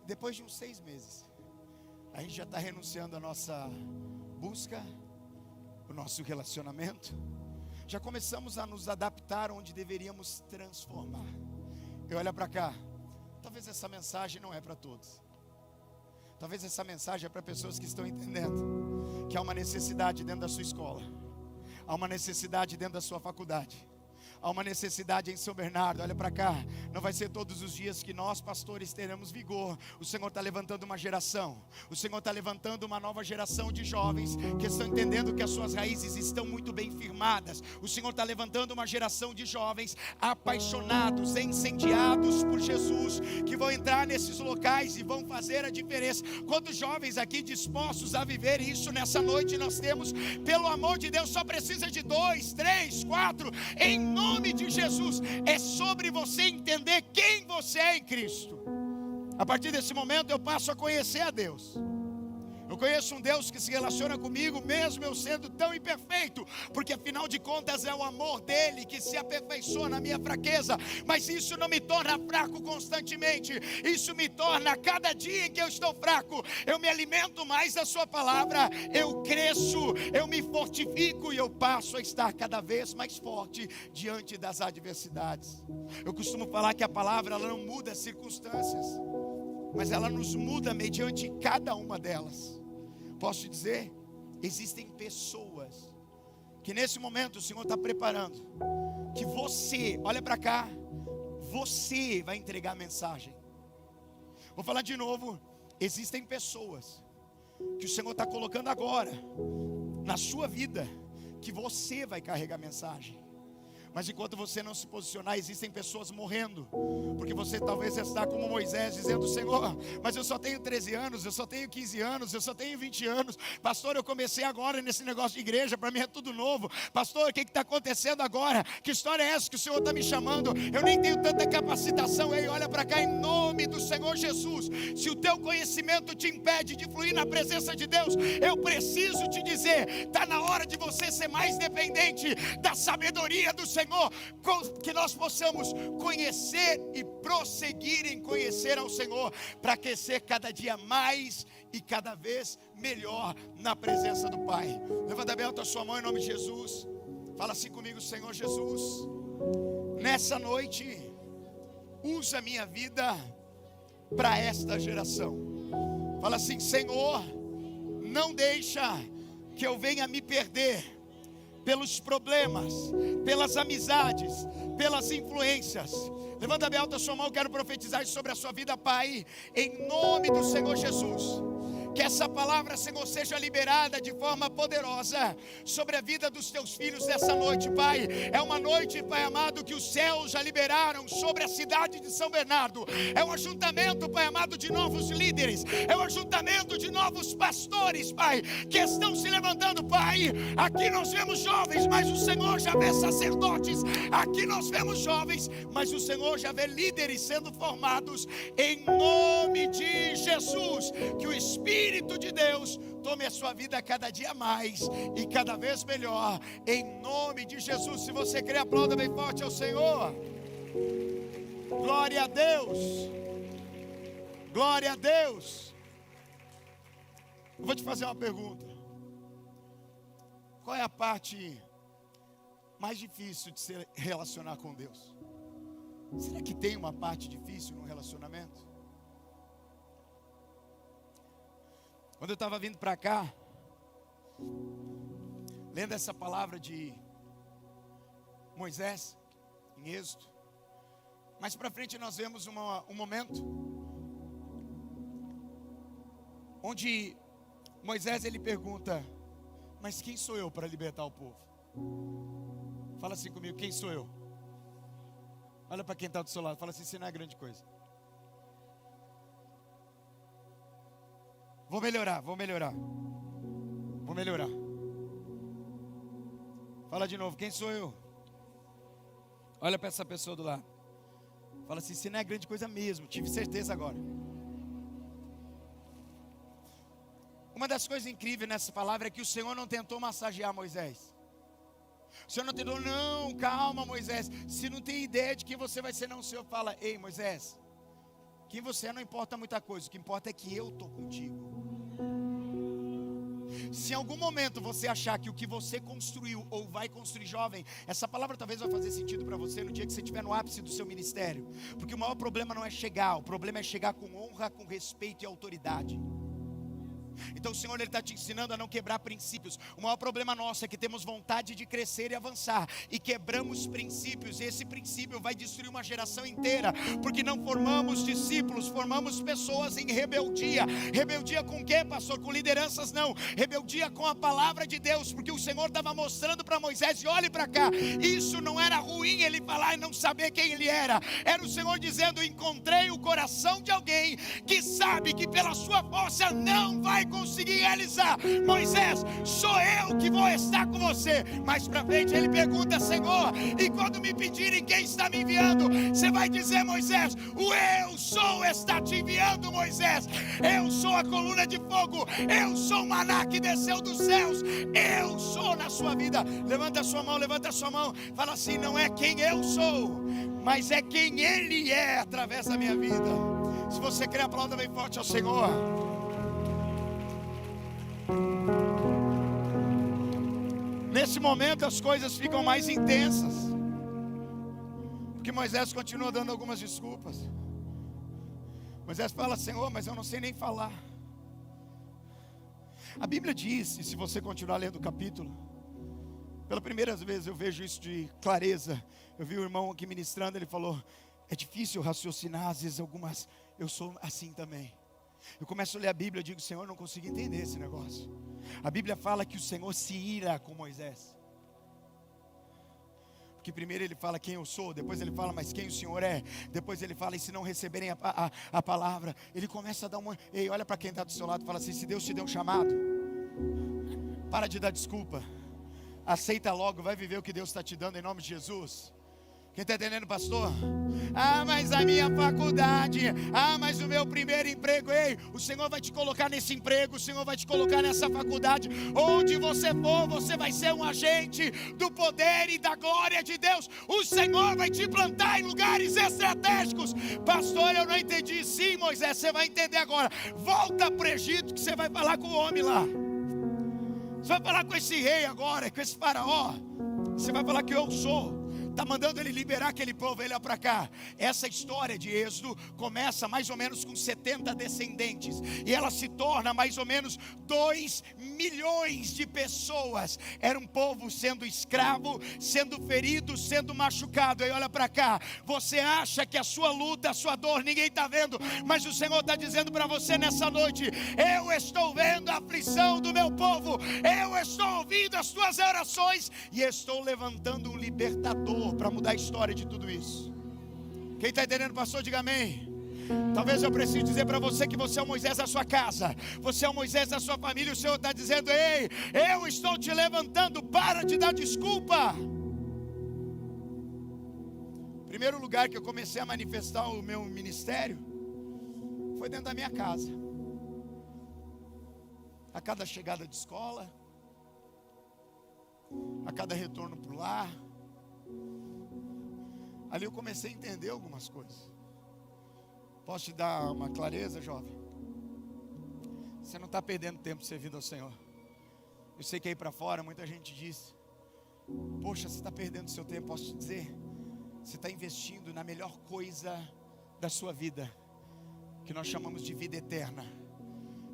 depois de uns 6 meses, a gente já está renunciando à nossa busca, o nosso relacionamento, já começamos a nos adaptar onde deveríamos transformar. Eu olho para cá, talvez essa mensagem não é para todos. Talvez essa mensagem é para pessoas que estão entendendo que há uma necessidade dentro da sua escola, há uma necessidade dentro da sua faculdade, há uma necessidade em São Bernardo. Olha para cá, não vai ser todos os dias que nós pastores teremos vigor. O Senhor está levantando uma geração, o Senhor está levantando uma nova geração de jovens que estão entendendo que as suas raízes estão muito bem firmadas. O Senhor está levantando uma geração de jovens apaixonados, incendiados por Jesus, que vão entrar nesses locais e vão fazer a diferença. Quantos jovens aqui dispostos a viver isso nessa noite nós temos? Pelo amor de Deus, só precisa de 2, 3, 4, em nome de Jesus. É sobre você entender quem você é em Cristo. A partir desse momento eu passo a conhecer a Deus. Eu conheço um Deus que se relaciona comigo, mesmo eu sendo tão imperfeito, porque afinal de contas é o amor dele que se aperfeiçoa na minha fraqueza. Mas isso não me torna fraco constantemente, isso me torna, a cada dia em que eu estou fraco, eu me alimento mais da sua palavra, eu cresço, eu me fortifico e eu passo a estar cada vez mais forte diante das adversidades. Eu costumo falar que a palavra, ela não muda as circunstâncias, mas ela nos muda mediante cada uma delas. Posso te dizer, existem pessoas que nesse momento o Senhor está preparando, que você, olha para cá, você vai entregar a mensagem. Vou falar de novo, existem pessoas que o Senhor está colocando agora na sua vida, que você vai carregar a mensagem. Mas enquanto você não se posicionar, existem pessoas morrendo, porque você talvez está como Moisés, dizendo: Senhor, mas eu só tenho 13 anos, eu só tenho 15 anos, eu só tenho 20 anos. Pastor, eu comecei agora nesse negócio de igreja, para mim é tudo novo. Pastor, o que está acontecendo agora? Que história é essa que o Senhor está me chamando? Eu nem tenho tanta capacitação. Ei, olha para cá, em nome do Senhor Jesus. Se o teu conhecimento te impede de fluir na presença de Deus, eu preciso te dizer, está na hora de você ser mais dependente da sabedoria do Senhor, que nós possamos conhecer e prosseguir em conhecer ao Senhor, para crescer cada dia mais e cada vez melhor na presença do Pai. Levanta bem alto a sua mão em nome de Jesus. Fala assim comigo: Senhor Jesus, nessa noite, usa a minha vida para esta geração. Fala assim: Senhor, não deixa que eu venha me perder pelos problemas, pelas amizades, pelas influências. Levanta bem alto a sua mão, quero profetizar sobre a sua vida, Pai, em nome do Senhor Jesus. Que essa palavra, Senhor, seja liberada de forma poderosa sobre a vida dos teus filhos nessa noite, Pai. É uma noite, Pai amado, que os céus já liberaram sobre a cidade de São Bernardo. É um ajuntamento, Pai amado, de novos líderes. É um ajuntamento de novos pastores, Pai, que estão se levantando, Pai. Aqui nós vemos jovens, mas o Senhor já vê sacerdotes. Aqui nós vemos jovens, mas o Senhor já vê líderes sendo formados em nome de Jesus. Que o Espírito de Deus tome a sua vida cada dia mais e cada vez melhor, em nome de Jesus. Se você crê, aplauda bem forte ao Senhor. Glória a Deus. Glória a Deus. Eu vou te fazer uma pergunta. Qual é a parte mais difícil de se relacionar com Deus? Será que tem uma parte difícil no relacionamento? Quando eu estava vindo para cá, lendo essa palavra de Moisés, em Êxodo, mais para frente nós vemos um momento onde Moisés ele pergunta: mas quem sou eu para libertar o povo? Fala assim comigo, quem sou eu? Olha para quem está do seu lado, fala assim, isso não é grande coisa. Vou melhorar. Fala de novo, quem sou eu? Olha para essa pessoa do lado. Fala assim, isso não é grande coisa mesmo, tive certeza agora. Uma das coisas incríveis nessa palavra é que o Senhor não tentou massagear Moisés. O Senhor não tentou, não, calma Moisés, se não tem ideia de quem você vai ser, não. O Senhor fala, ei Moisés, quem você é não importa muita coisa, o que importa é que eu estou contigo. Se em algum momento você achar que o que você construiu ou vai construir, jovem, essa palavra talvez vai fazer sentido para você no dia que você estiver no ápice do seu ministério. Porque o maior problema não é chegar, o problema é chegar com honra, com respeito e autoridade. Então o Senhor está te ensinando a não quebrar princípios. O maior problema nosso é que temos vontade de crescer e avançar e quebramos princípios, e esse princípio vai destruir uma geração inteira, porque não formamos discípulos, formamos pessoas em rebeldia. Rebeldia com o quê, pastor? Com lideranças? Não, rebeldia com a palavra de Deus, porque o Senhor estava mostrando para Moisés, e olhe para cá, isso não era ruim ele falar e não saber quem ele era o Senhor dizendo, encontrei o coração de alguém que sabe que pela sua força não vai conseguir realizar. Moisés, sou eu que vou estar com você. Mais pra frente ele pergunta, Senhor, e quando me pedirem quem está me enviando, você vai dizer, Moisés, o eu sou está te enviando, Moisés. Eu sou a coluna de fogo, eu sou o maná que desceu dos céus, eu sou na sua vida. Levanta a sua mão, fala assim, não é quem eu sou, mas é quem Ele é através da minha vida. Se você quer, aplauda bem forte ao Senhor. Nesse momento as coisas ficam mais intensas, porque Moisés continua dando algumas desculpas. Moisés fala, Senhor, mas eu não sei nem falar. A Bíblia diz, e se você continuar lendo o capítulo, pela primeira vez eu vejo isso de clareza. Eu vi o irmão aqui ministrando, ele falou, é difícil raciocinar, às vezes eu sou assim também. Eu começo a ler a Bíblia, eu digo, Senhor, eu não consigo entender esse negócio. A Bíblia fala que o Senhor se ira com Moisés, porque primeiro ele fala quem eu sou, depois ele fala, mas quem o Senhor é, depois ele fala, e se não receberem a palavra, ele começa a dar uma, ei, olha para quem está do seu lado e fala assim, se Deus te deu um chamado, para de dar desculpa, aceita logo, vai viver o que Deus está te dando em nome de Jesus. Quem está entendendo, pastor? Ah, mas a minha faculdade, mas o meu primeiro emprego. Ei, o Senhor vai te colocar nesse emprego, o Senhor vai te colocar nessa faculdade. Onde você for, você vai ser um agente do poder e da glória de Deus. O Senhor vai te plantar em lugares estratégicos. Pastor, eu não entendi. Sim, Moisés, você vai entender agora. Volta para o Egito que você vai falar com o homem lá. Você vai falar com esse rei agora, com esse faraó. Você vai falar que eu sou. está mandando ele liberar aquele povo. Ele olha para cá. Essa história de Êxodo começa mais ou menos com 70 descendentes, e ela se torna mais ou menos 2 milhões de pessoas. Era um povo sendo escravo, sendo ferido, sendo machucado. Aí olha para cá. Você acha que a sua luta, a sua dor, ninguém está vendo, mas o Senhor está dizendo para você nessa noite: eu estou vendo a aflição do meu povo, eu estou ouvindo as tuas orações, e estou levantando um libertador para mudar a história de tudo isso. Quem está entendendo, pastor, diga amém. Talvez eu precise dizer para você que você é o Moisés da sua casa, você é o Moisés da sua família. O Senhor está dizendo: ei, eu estou te levantando, para de dar desculpa. Primeiro lugar que eu comecei a manifestar o meu ministério foi dentro da minha casa. A cada chegada de escola, a cada retorno para o lar, ali eu comecei a entender algumas coisas. Posso te dar uma clareza, jovem? Você não está perdendo tempo servindo ao Senhor. Eu sei que aí para fora muita gente diz: poxa, você está perdendo seu tempo. Posso te dizer, você está investindo na melhor coisa da sua vida, que nós chamamos de vida eterna.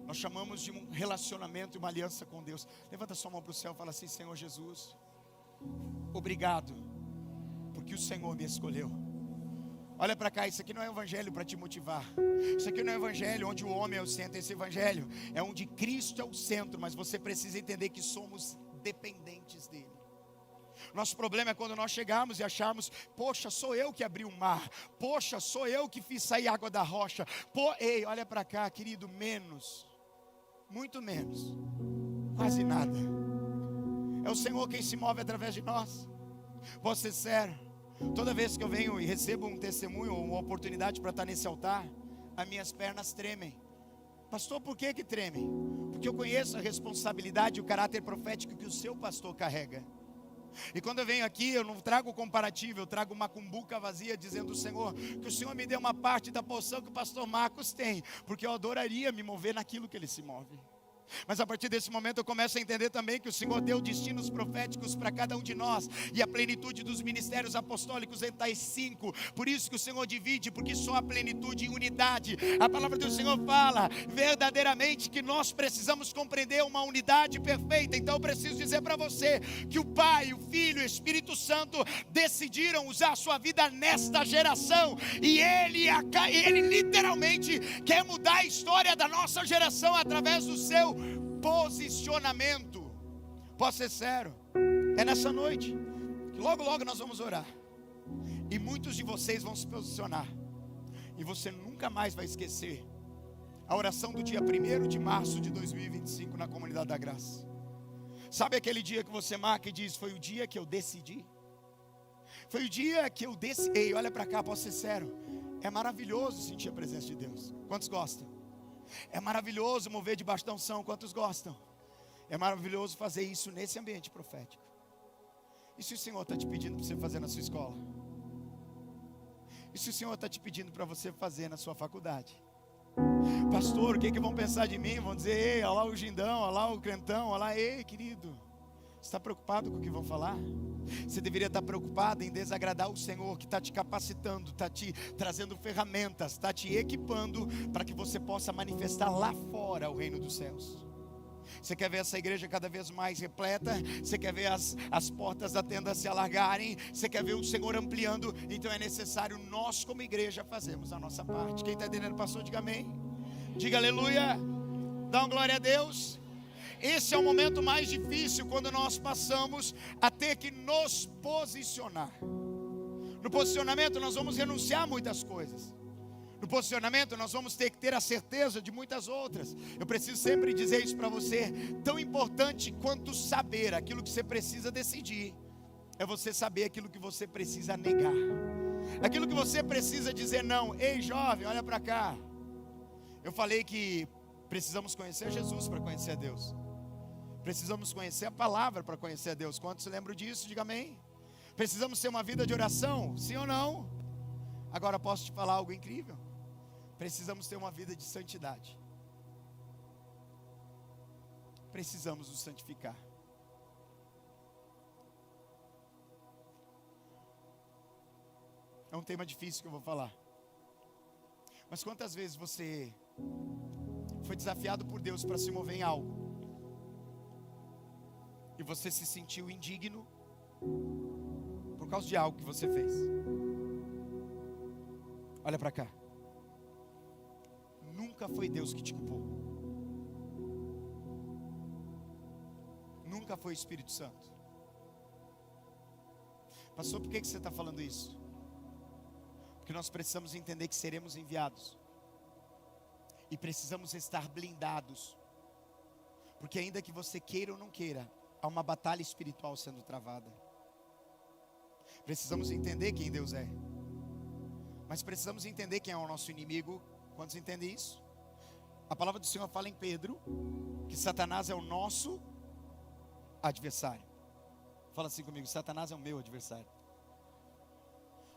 Nós chamamos de um relacionamento e uma aliança com Deus. Levanta sua mão para o céu e fala assim: Senhor Jesus, obrigado, porque o Senhor me escolheu. Olha para cá, isso aqui não é um evangelho para te motivar. Isso aqui não é um evangelho onde o homem é o centro. Esse evangelho é onde Cristo é o centro, mas você precisa entender que somos dependentes dele. Nosso problema é quando nós chegamos e achamos: poxa, sou eu que abri o mar, poxa, sou eu que fiz sair água da rocha. Ei, olha para cá, querido, menos, muito menos, quase nada. É o Senhor quem se move através de nós. Posso ser sério, toda vez que eu venho e recebo um testemunho ou uma oportunidade para estar nesse altar, as minhas pernas tremem. Pastor, por que tremem? Porque eu conheço a responsabilidade e o caráter profético que o seu pastor carrega. E quando eu venho aqui, eu não trago comparativo, eu trago uma cumbuca vazia, dizendo: Senhor, que o Senhor me dê uma parte da porção que o pastor Marcos tem, porque eu adoraria me mover naquilo que ele se move. Mas a partir desse momento eu começo a entender também que o Senhor deu destinos proféticos para cada um de nós, e a plenitude dos ministérios apostólicos está em 5. Por isso que o Senhor divide, porque só a plenitude e unidade. A palavra do Senhor fala verdadeiramente que nós precisamos compreender uma unidade perfeita. Então eu preciso dizer para você que o Pai, o Filho e o Espírito Santo decidiram usar a sua vida nesta geração, e Ele literalmente quer mudar a história da nossa geração através do seu posicionamento. Posso ser sério? É nessa noite que logo nós vamos orar, e muitos de vocês vão se posicionar, e você nunca mais vai esquecer a oração do dia 1º de março de 2025 na Comunidade da Graça. Sabe aquele dia que você marca e diz: foi o dia que eu decidi, foi o dia que eu decidi. Ei, olha para cá, posso ser sério, é maravilhoso sentir a presença de Deus. Quantos gostam? É maravilhoso mover debaixo da unção. Quantos gostam? É maravilhoso fazer isso nesse ambiente profético. E se o Senhor está te pedindo para você fazer na sua escola? E se o Senhor está te pedindo para você fazer na sua faculdade? Pastor, o que vão pensar de mim? Vão dizer: ei, olha lá o Gindão, olha lá o Crentão, olha lá. Ei, querido, você está preocupado com o que vão falar? Você deveria estar preocupado em desagradar o Senhor, que está te capacitando, está te trazendo ferramentas, está te equipando para que você possa manifestar lá fora o reino dos céus. Você quer ver essa igreja cada vez mais repleta? Você quer ver as portas da tenda se alargarem? Você quer ver o Senhor ampliando? Então é necessário nós como igreja fazermos a nossa parte. Quem está entendendo, pastor, diga amém. Diga aleluia. Dá uma glória a Deus. Esse é o momento mais difícil, quando nós passamos a ter que nos posicionar. No posicionamento nós vamos renunciar a muitas coisas. No posicionamento nós vamos ter que ter a certeza de muitas outras. Eu preciso sempre dizer isso para você: tão importante quanto saber aquilo que você precisa decidir, é você saber aquilo que você precisa negar, aquilo que você precisa dizer não. Ei, jovem, olha para cá. Eu falei que precisamos conhecer Jesus para conhecer a Deus. Precisamos conhecer a palavra para conhecer a Deus. Quantos se lembram disso? Diga amém. Precisamos ter uma vida de oração, sim ou não? Agora posso te falar algo incrível. Precisamos ter uma vida de santidade. Precisamos nos santificar. É um tema difícil que eu vou falar. Mas quantas vezes você foi desafiado por Deus para se mover em algo e você se sentiu indigno por causa de algo que você fez? Olha para cá. Nunca foi Deus que te culpou. Nunca foi o Espírito Santo. Pastor, por que você está falando isso? Porque nós precisamos entender que seremos enviados. E precisamos estar blindados. Porque ainda que você queira ou não queira, há uma batalha espiritual sendo travada. Precisamos entender quem Deus é. Mas precisamos entender quem é o nosso inimigo. Quantos entendem isso? A palavra do Senhor fala em Pedro que Satanás é o nosso adversário. Fala assim comigo: Satanás é o meu adversário.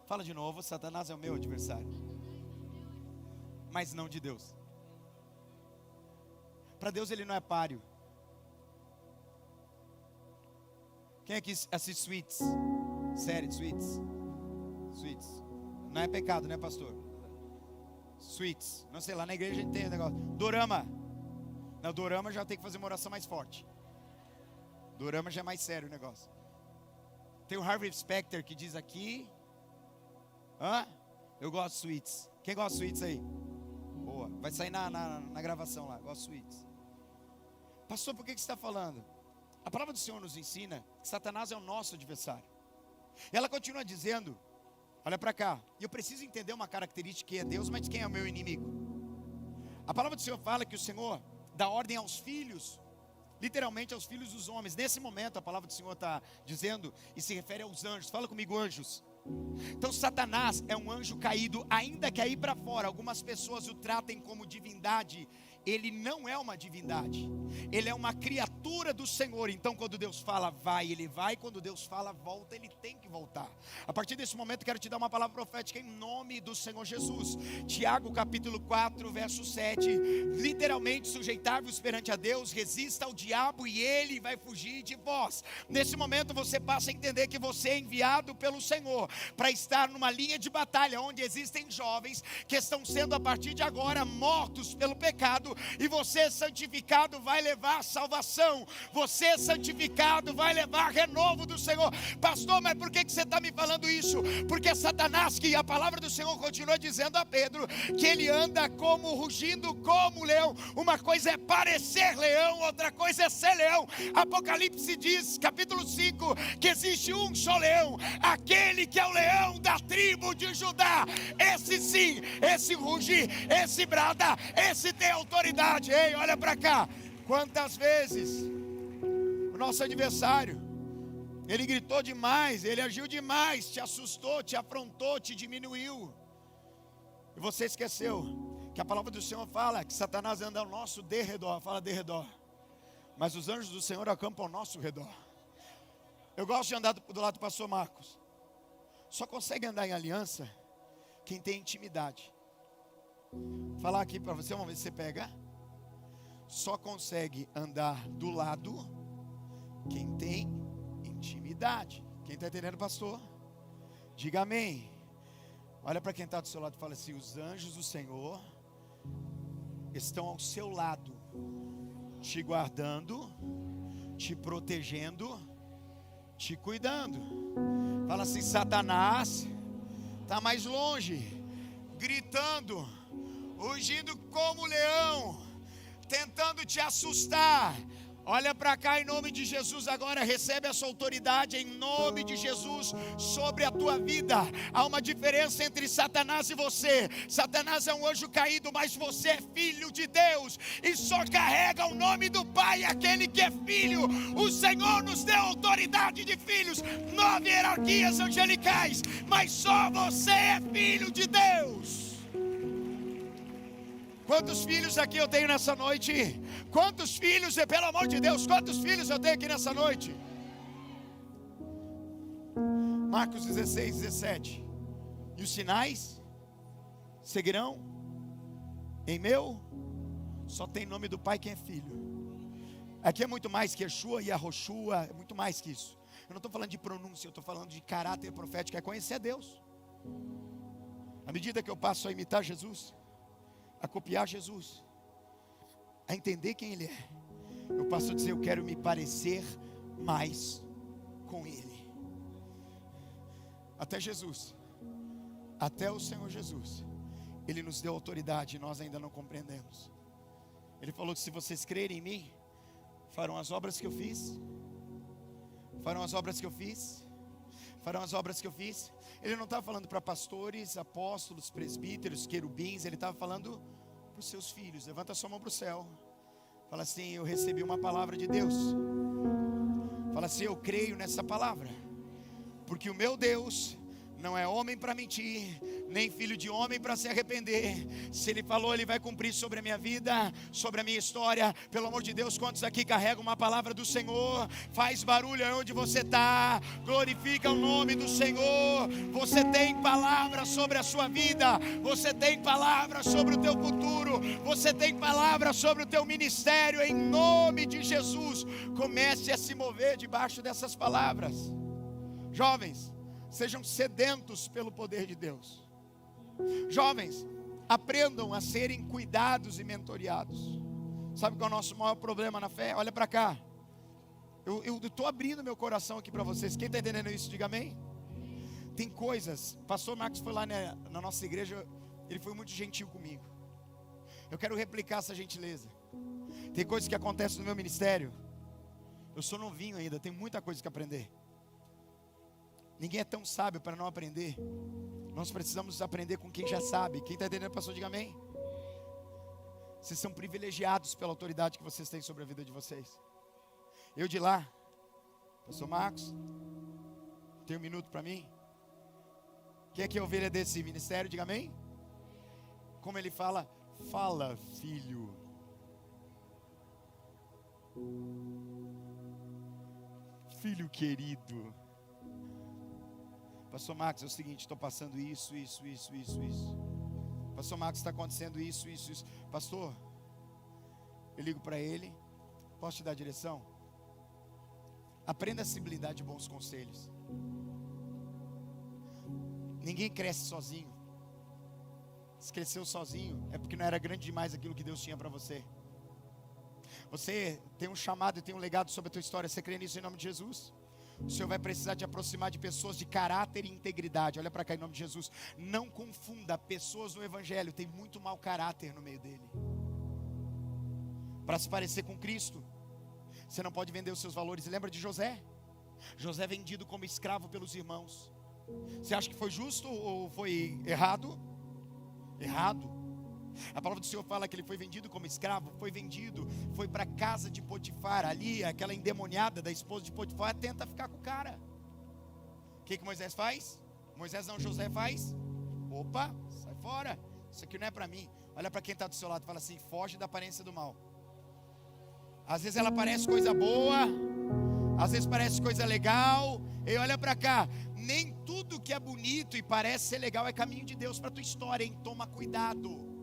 Fala de novo: Satanás é o meu adversário. Mas não de Deus. Para Deus ele não é páreo. Quem aqui assiste Suits? Série de Suits? Suits. Não é pecado, né, pastor? Suits. Não sei, lá na igreja a gente tem um negócio. Dorama. Na Dorama já tem que fazer uma oração mais forte. Dorama já é mais sério o negócio. Tem o Harvey Specter que diz aqui. Eu gosto de Suits. Quem gosta de Suits aí? Boa. Vai sair na gravação lá. Gosto de Suits. Pastor, por que você está falando? A palavra do Senhor nos ensina que Satanás é o nosso adversário. E ela continua dizendo, olha para cá, e eu preciso entender uma característica que é Deus, mas quem é o meu inimigo? A palavra do Senhor fala que o Senhor dá ordem aos filhos, literalmente aos filhos dos homens. Nesse momento a palavra do Senhor está dizendo, e se refere aos anjos. Fala comigo, anjos. Então Satanás é um anjo caído, ainda que aí para fora algumas pessoas o tratem como divindade. Ele não é uma divindade, ele é uma criatura do Senhor. Então quando Deus fala vai, ele vai. Quando Deus fala volta, ele tem que voltar. A partir desse momento quero te dar uma palavra profética em nome do Senhor Jesus. Tiago capítulo 4 verso 7. Literalmente: sujeitai-vos perante a Deus, resista ao diabo e ele vai fugir de vós. Nesse momento você passa a entender que você é enviado pelo Senhor para estar numa linha de batalha onde existem jovens que estão sendo a partir de agora mortos pelo pecado. E você santificado vai levar salvação. Você santificado vai levar renovo do Senhor. Pastor, mas por que você está me falando isso? Porque Satanás, que a palavra do Senhor continua dizendo a Pedro, que ele anda como rugindo como leão. Uma coisa é parecer leão, outra coisa é ser leão. Apocalipse diz, capítulo 5, que existe um só leão, aquele que é o leão da tribo de Judá. Esse sim, esse ruge, esse brada, esse tem autoridade. Ei, olha para cá. Quantas vezes o nosso adversário, ele gritou demais, ele agiu demais, te assustou, te afrontou, te diminuiu, e você esqueceu que a palavra do Senhor fala que Satanás anda ao nosso derredor. Fala derredor. Mas os anjos do Senhor acampam ao nosso redor. Eu gosto de andar do lado do pastor Marcos. Só consegue andar em aliança quem tem intimidade. Vou falar aqui para você, vamos ver se você pega. Só consegue andar do lado quem tem intimidade. Quem está entendendo, pastor? Diga amém. Olha para quem está do seu lado e fala assim: os anjos do Senhor estão ao seu lado, te guardando, te protegendo, te cuidando. Fala assim: Satanás está mais longe, gritando, rugindo como leão, tentando te assustar. Olha para cá em nome de Jesus agora, recebe essa autoridade em nome de Jesus sobre a tua vida. Há uma diferença entre Satanás e você. Satanás é um anjo caído, mas você é filho de Deus e só carrega o nome do Pai, aquele que é filho. O Senhor nos deu autoridade de filhos, 9 hierarquias angelicais, mas só você é filho de Deus. Quantos filhos aqui eu tenho nessa noite? Quantos filhos, pelo amor de Deus, quantos filhos eu tenho aqui nessa noite? Marcos 16, 17. E os sinais seguirão em meu. Só tem nome do Pai quem é filho. Aqui é muito mais que Yeshua e Arroshua, é muito mais que isso. Eu não estou falando de pronúncia, eu estou falando de caráter profético, é conhecer a Deus. À medida que eu passo a imitar Jesus, a copiar Jesus, a entender quem Ele é, eu passo a dizer: eu quero me parecer mais com Ele. Até Jesus, até o Senhor Jesus, Ele nos deu autoridade e nós ainda não compreendemos. Ele falou que se vocês crerem em mim, farão as obras que eu fiz. Farão as obras que eu fiz. Farão as obras que eu fiz. Ele não estava falando para pastores, apóstolos, presbíteros, querubins. Ele estava falando para os seus filhos. Levanta a sua mão para o céu. Fala assim: eu recebi uma palavra de Deus. Fala assim: eu creio nessa palavra, porque o meu Deus não é homem para mentir, nem filho de homem para se arrepender. Se Ele falou, Ele vai cumprir sobre a minha vida, sobre a minha história. Pelo amor de Deus, quantos aqui carregam uma palavra do Senhor? Faz barulho aí onde você está, glorifica o nome do Senhor. Você tem palavra sobre a sua vida, você tem palavra sobre o teu futuro, você tem palavra sobre o teu ministério. Em nome de Jesus, comece a se mover debaixo dessas palavras. Jovens, sejam sedentos pelo poder de Deus. Jovens, aprendam a serem cuidados e mentoreados. Sabe qual é o nosso maior problema na fé? Olha para cá. Eu estou abrindo meu coração aqui para vocês. Quem está entendendo isso, diga amém. Tem coisas. Pastor Marcos foi lá na nossa igreja. Ele foi muito gentil comigo. Eu quero replicar essa gentileza. Tem coisas que acontecem no meu ministério. Eu sou novinho ainda, tenho muita coisa que aprender. Ninguém é tão sábio para não aprender. Nós precisamos aprender com quem já sabe. Quem está entendendo, pastor, diga amém. Vocês são privilegiados pela autoridade que vocês têm sobre a vida de vocês. Eu de lá, pastor Marcos, tem um minuto para mim? Quem é que é ovelha desse ministério, diga amém. Como ele fala: fala, filho. Filho querido. Pastor Marcos, é o seguinte, estou passando isso. Pastor Marcos, está acontecendo isso. Pastor, eu ligo para ele: posso te dar direção? Aprenda a se blindar de bons conselhos. Ninguém cresce sozinho. Se cresceu sozinho, é porque não era grande demais aquilo que Deus tinha para você. Você tem um chamado e tem um legado sobre a tua história. Você crê nisso em nome de Jesus? O Senhor vai precisar te aproximar de pessoas de caráter e integridade. Olha para cá em nome de Jesus. Não confunda pessoas no Evangelho. Tem muito mau caráter no meio dele. Para se parecer com Cristo, você não pode vender os seus valores. Lembra de José? José vendido como escravo pelos irmãos. Você acha que foi justo ou foi errado? Errado. A palavra do Senhor fala que ele foi vendido como escravo. Foi para a casa de Potifar. Ali, aquela endemoniada da esposa de Potifar tenta ficar com o cara. O que Moisés faz? Moisés não, José faz. Opa, sai fora. Isso aqui não é para mim. Olha para quem está do seu lado e fala assim: foge da aparência do mal. Às vezes ela parece coisa boa, às vezes parece coisa legal. E olha para cá, nem tudo que é bonito e parece ser legal é caminho de Deus para a tua história, hein? Toma cuidado.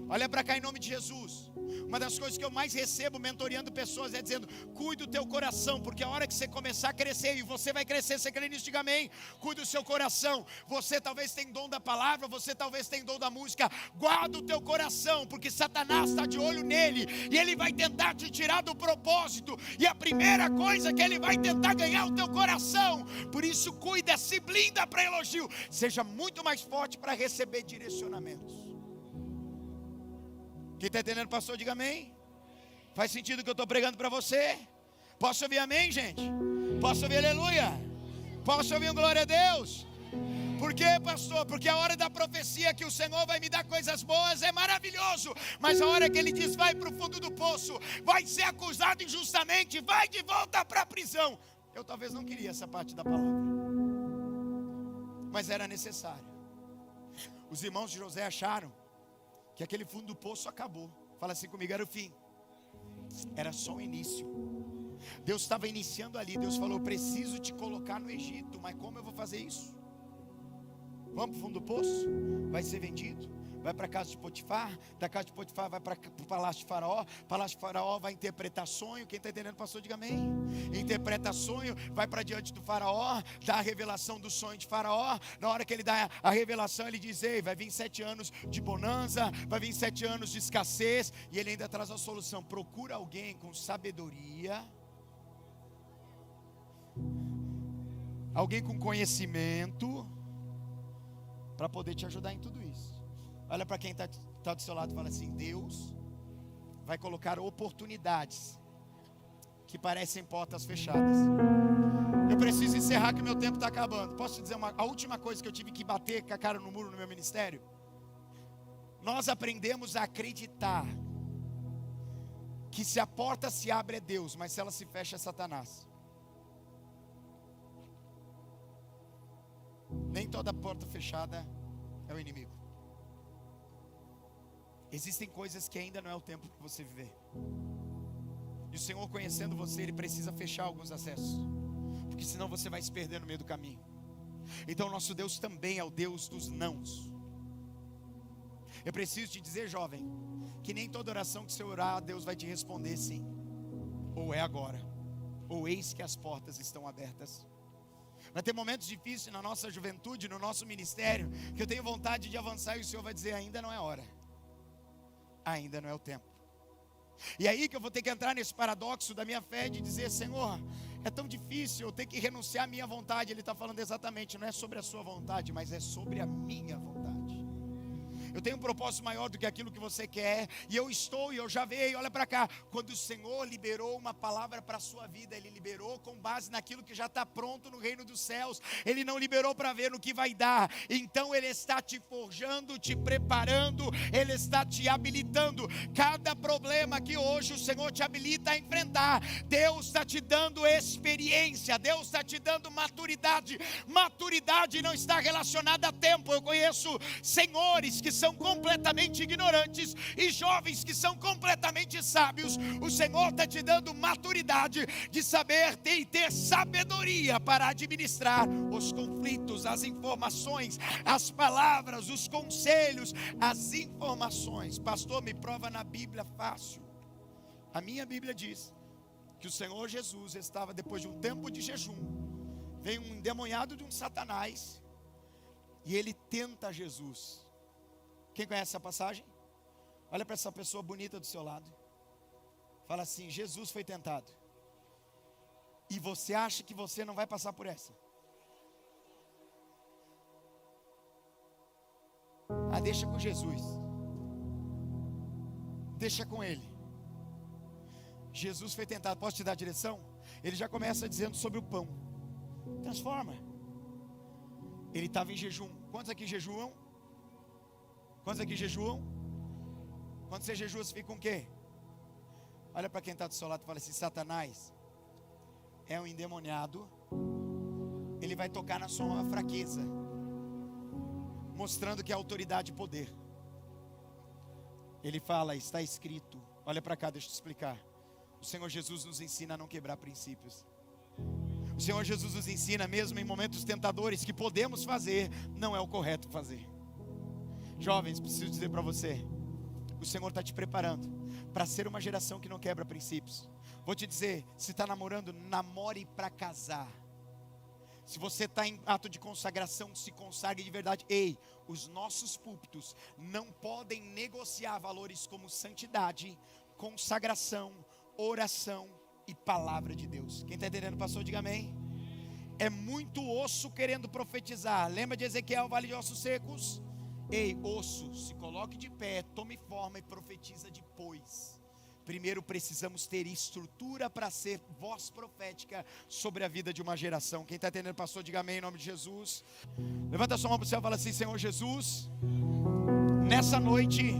Olha para cá em nome de Jesus. Uma das coisas que eu mais recebo mentoreando pessoas é dizendo: cuide do teu coração, porque a hora que você começar a crescer, e você vai crescer, você crê nisso, diga amém. Cuide do seu coração. Você talvez tenha dom da palavra, você talvez tenha dom da música. Guarda o teu coração, porque Satanás está de olho nele, e ele vai tentar te tirar do propósito, e a primeira coisa que ele vai tentar ganhar o teu coração. Por isso cuida, se blinda para elogio. Seja muito mais forte para receber direcionamentos. Quem está entendendo, pastor, diga amém. Faz sentido o que eu estou pregando para você? Posso ouvir amém, gente? Posso ouvir aleluia? Posso ouvir um glória a Deus? Por quê, pastor? Porque a hora da profecia que o Senhor vai me dar coisas boas é maravilhoso. Mas a hora que Ele diz: vai para o fundo do poço, vai ser acusado injustamente, vai de volta para a prisão. Eu talvez não queria essa parte da palavra, mas era necessário. Os irmãos de José acharam que aquele fundo do poço acabou. Fala assim comigo: era o fim. Era só o início. Deus estava iniciando ali. Deus falou: preciso te colocar no Egito. Mas como eu vou fazer isso? Vamos para o fundo do poço? Vai ser vendido, vai para a casa de Potifar, da casa de Potifar vai para o palácio de Faraó, palácio de Faraó vai interpretar sonho. Quem está entendendo, pastor, diga amém. Interpreta sonho, vai para diante do Faraó, dá a revelação do sonho de Faraó. Na hora que ele dá a revelação, ele diz: ei, vai vir 7 anos de bonança, vai vir 7 anos de escassez. E ele ainda traz a solução: procura alguém com sabedoria, alguém com conhecimento, para poder te ajudar em tudo isso. Olha para quem está do seu lado e fala assim: Deus vai colocar oportunidades que parecem portas fechadas. Eu preciso encerrar que o meu tempo está acabando. Posso te dizer a última coisa que eu tive que bater com a cara no muro no meu ministério? Nós aprendemos a acreditar que se a porta se abre é Deus, mas se ela se fecha é Satanás. Nem toda porta fechada é o inimigo. Existem coisas que ainda não é o tempo para você viver. E o Senhor, conhecendo você, Ele precisa fechar alguns acessos, porque senão você vai se perder no meio do caminho. Então nosso Deus também é o Deus dos nãos. Eu preciso te dizer, jovem, que nem toda oração que você orar, Deus vai te responder sim. Ou é agora, ou eis que as portas estão abertas. Vai ter momentos difíceis na nossa juventude, no nosso ministério, que eu tenho vontade de avançar e o Senhor vai dizer: ainda não é hora, ainda não é o tempo. E aí que eu vou ter que entrar nesse paradoxo da minha fé, de dizer: Senhor, é tão difícil eu ter que renunciar à minha vontade. Ele está falando exatamente, não é sobre a sua vontade, mas é sobre a minha vontade. Eu tenho um propósito maior do que aquilo que você quer, e eu já veio, olha para cá. Quando o Senhor liberou uma palavra para a sua vida, Ele liberou com base naquilo que já está pronto no reino dos céus. Ele não liberou para ver no que vai dar. Então Ele está te forjando, te preparando, Ele está te habilitando. Cada problema que hoje o Senhor te habilita a enfrentar, Deus está te dando experiência, Deus está te dando maturidade. Maturidade não está relacionada a tempo. Eu conheço senhores que são completamente ignorantes e jovens que são completamente sábios. O Senhor está te dando maturidade de saber e ter sabedoria para administrar os conflitos, as informações, as palavras, os conselhos, as informações. Pastor, me prova na Bíblia fácil. A minha Bíblia diz que o Senhor Jesus estava, depois de um tempo de jejum, vem um endemoniado de um Satanás e ele tenta Jesus. Quem conhece essa passagem? Olha para essa pessoa bonita do seu lado. Fala assim: Jesus foi tentado. E você acha que você não vai passar por essa? Deixa com Jesus. Deixa com Ele. Jesus foi tentado. Posso te dar a direção? Ele já começa dizendo sobre o pão. Transforma. Ele estava em jejum. Quantos aqui jejuam? Quantos aqui jejuam? Quando você jejua, você fica com o quê? Olha para quem está do seu lado e fala assim: Satanás é um endemoniado. Ele vai tocar na sua fraqueza, mostrando que é autoridade e poder. Ele fala: está escrito. Olha para cá, deixa eu te explicar. O Senhor Jesus nos ensina a não quebrar princípios. O Senhor Jesus nos ensina, mesmo em momentos tentadores, que podemos fazer, não é o correto fazer. Jovens, preciso dizer para você, o Senhor está te preparando para ser uma geração que não quebra princípios. Vou te dizer, se está namorando, namore para casar. Se você está em ato de consagração, se consagre de verdade. Ei, os nossos púlpitos não podem negociar valores como santidade, consagração, oração e palavra de Deus. Quem está entendendo, pastor, diga amém. É muito osso querendo profetizar. Lembra de Ezequiel, vale de ossos secos? Ei, osso, se coloque de pé, tome forma e profetiza depois. Primeiro precisamos ter estrutura para ser voz profética sobre a vida de uma geração. Quem está entendendo, pastor, diga amém em nome de Jesus. Levanta a sua mão para o céu e fala assim: Senhor Jesus, nessa noite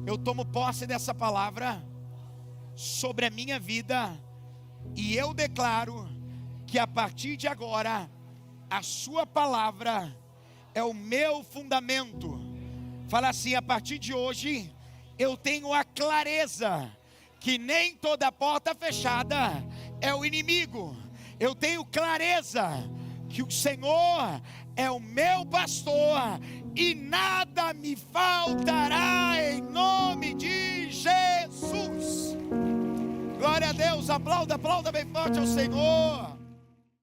eu tomo posse dessa palavra sobre a minha vida, e eu declaro que a partir de agora a sua palavra é o meu fundamento. Fala assim: a partir de hoje eu tenho a clareza que nem toda porta fechada é o inimigo. Eu tenho clareza que o Senhor é o meu pastor e nada me faltará, em nome de Jesus. Glória a Deus, aplauda bem forte ao Senhor.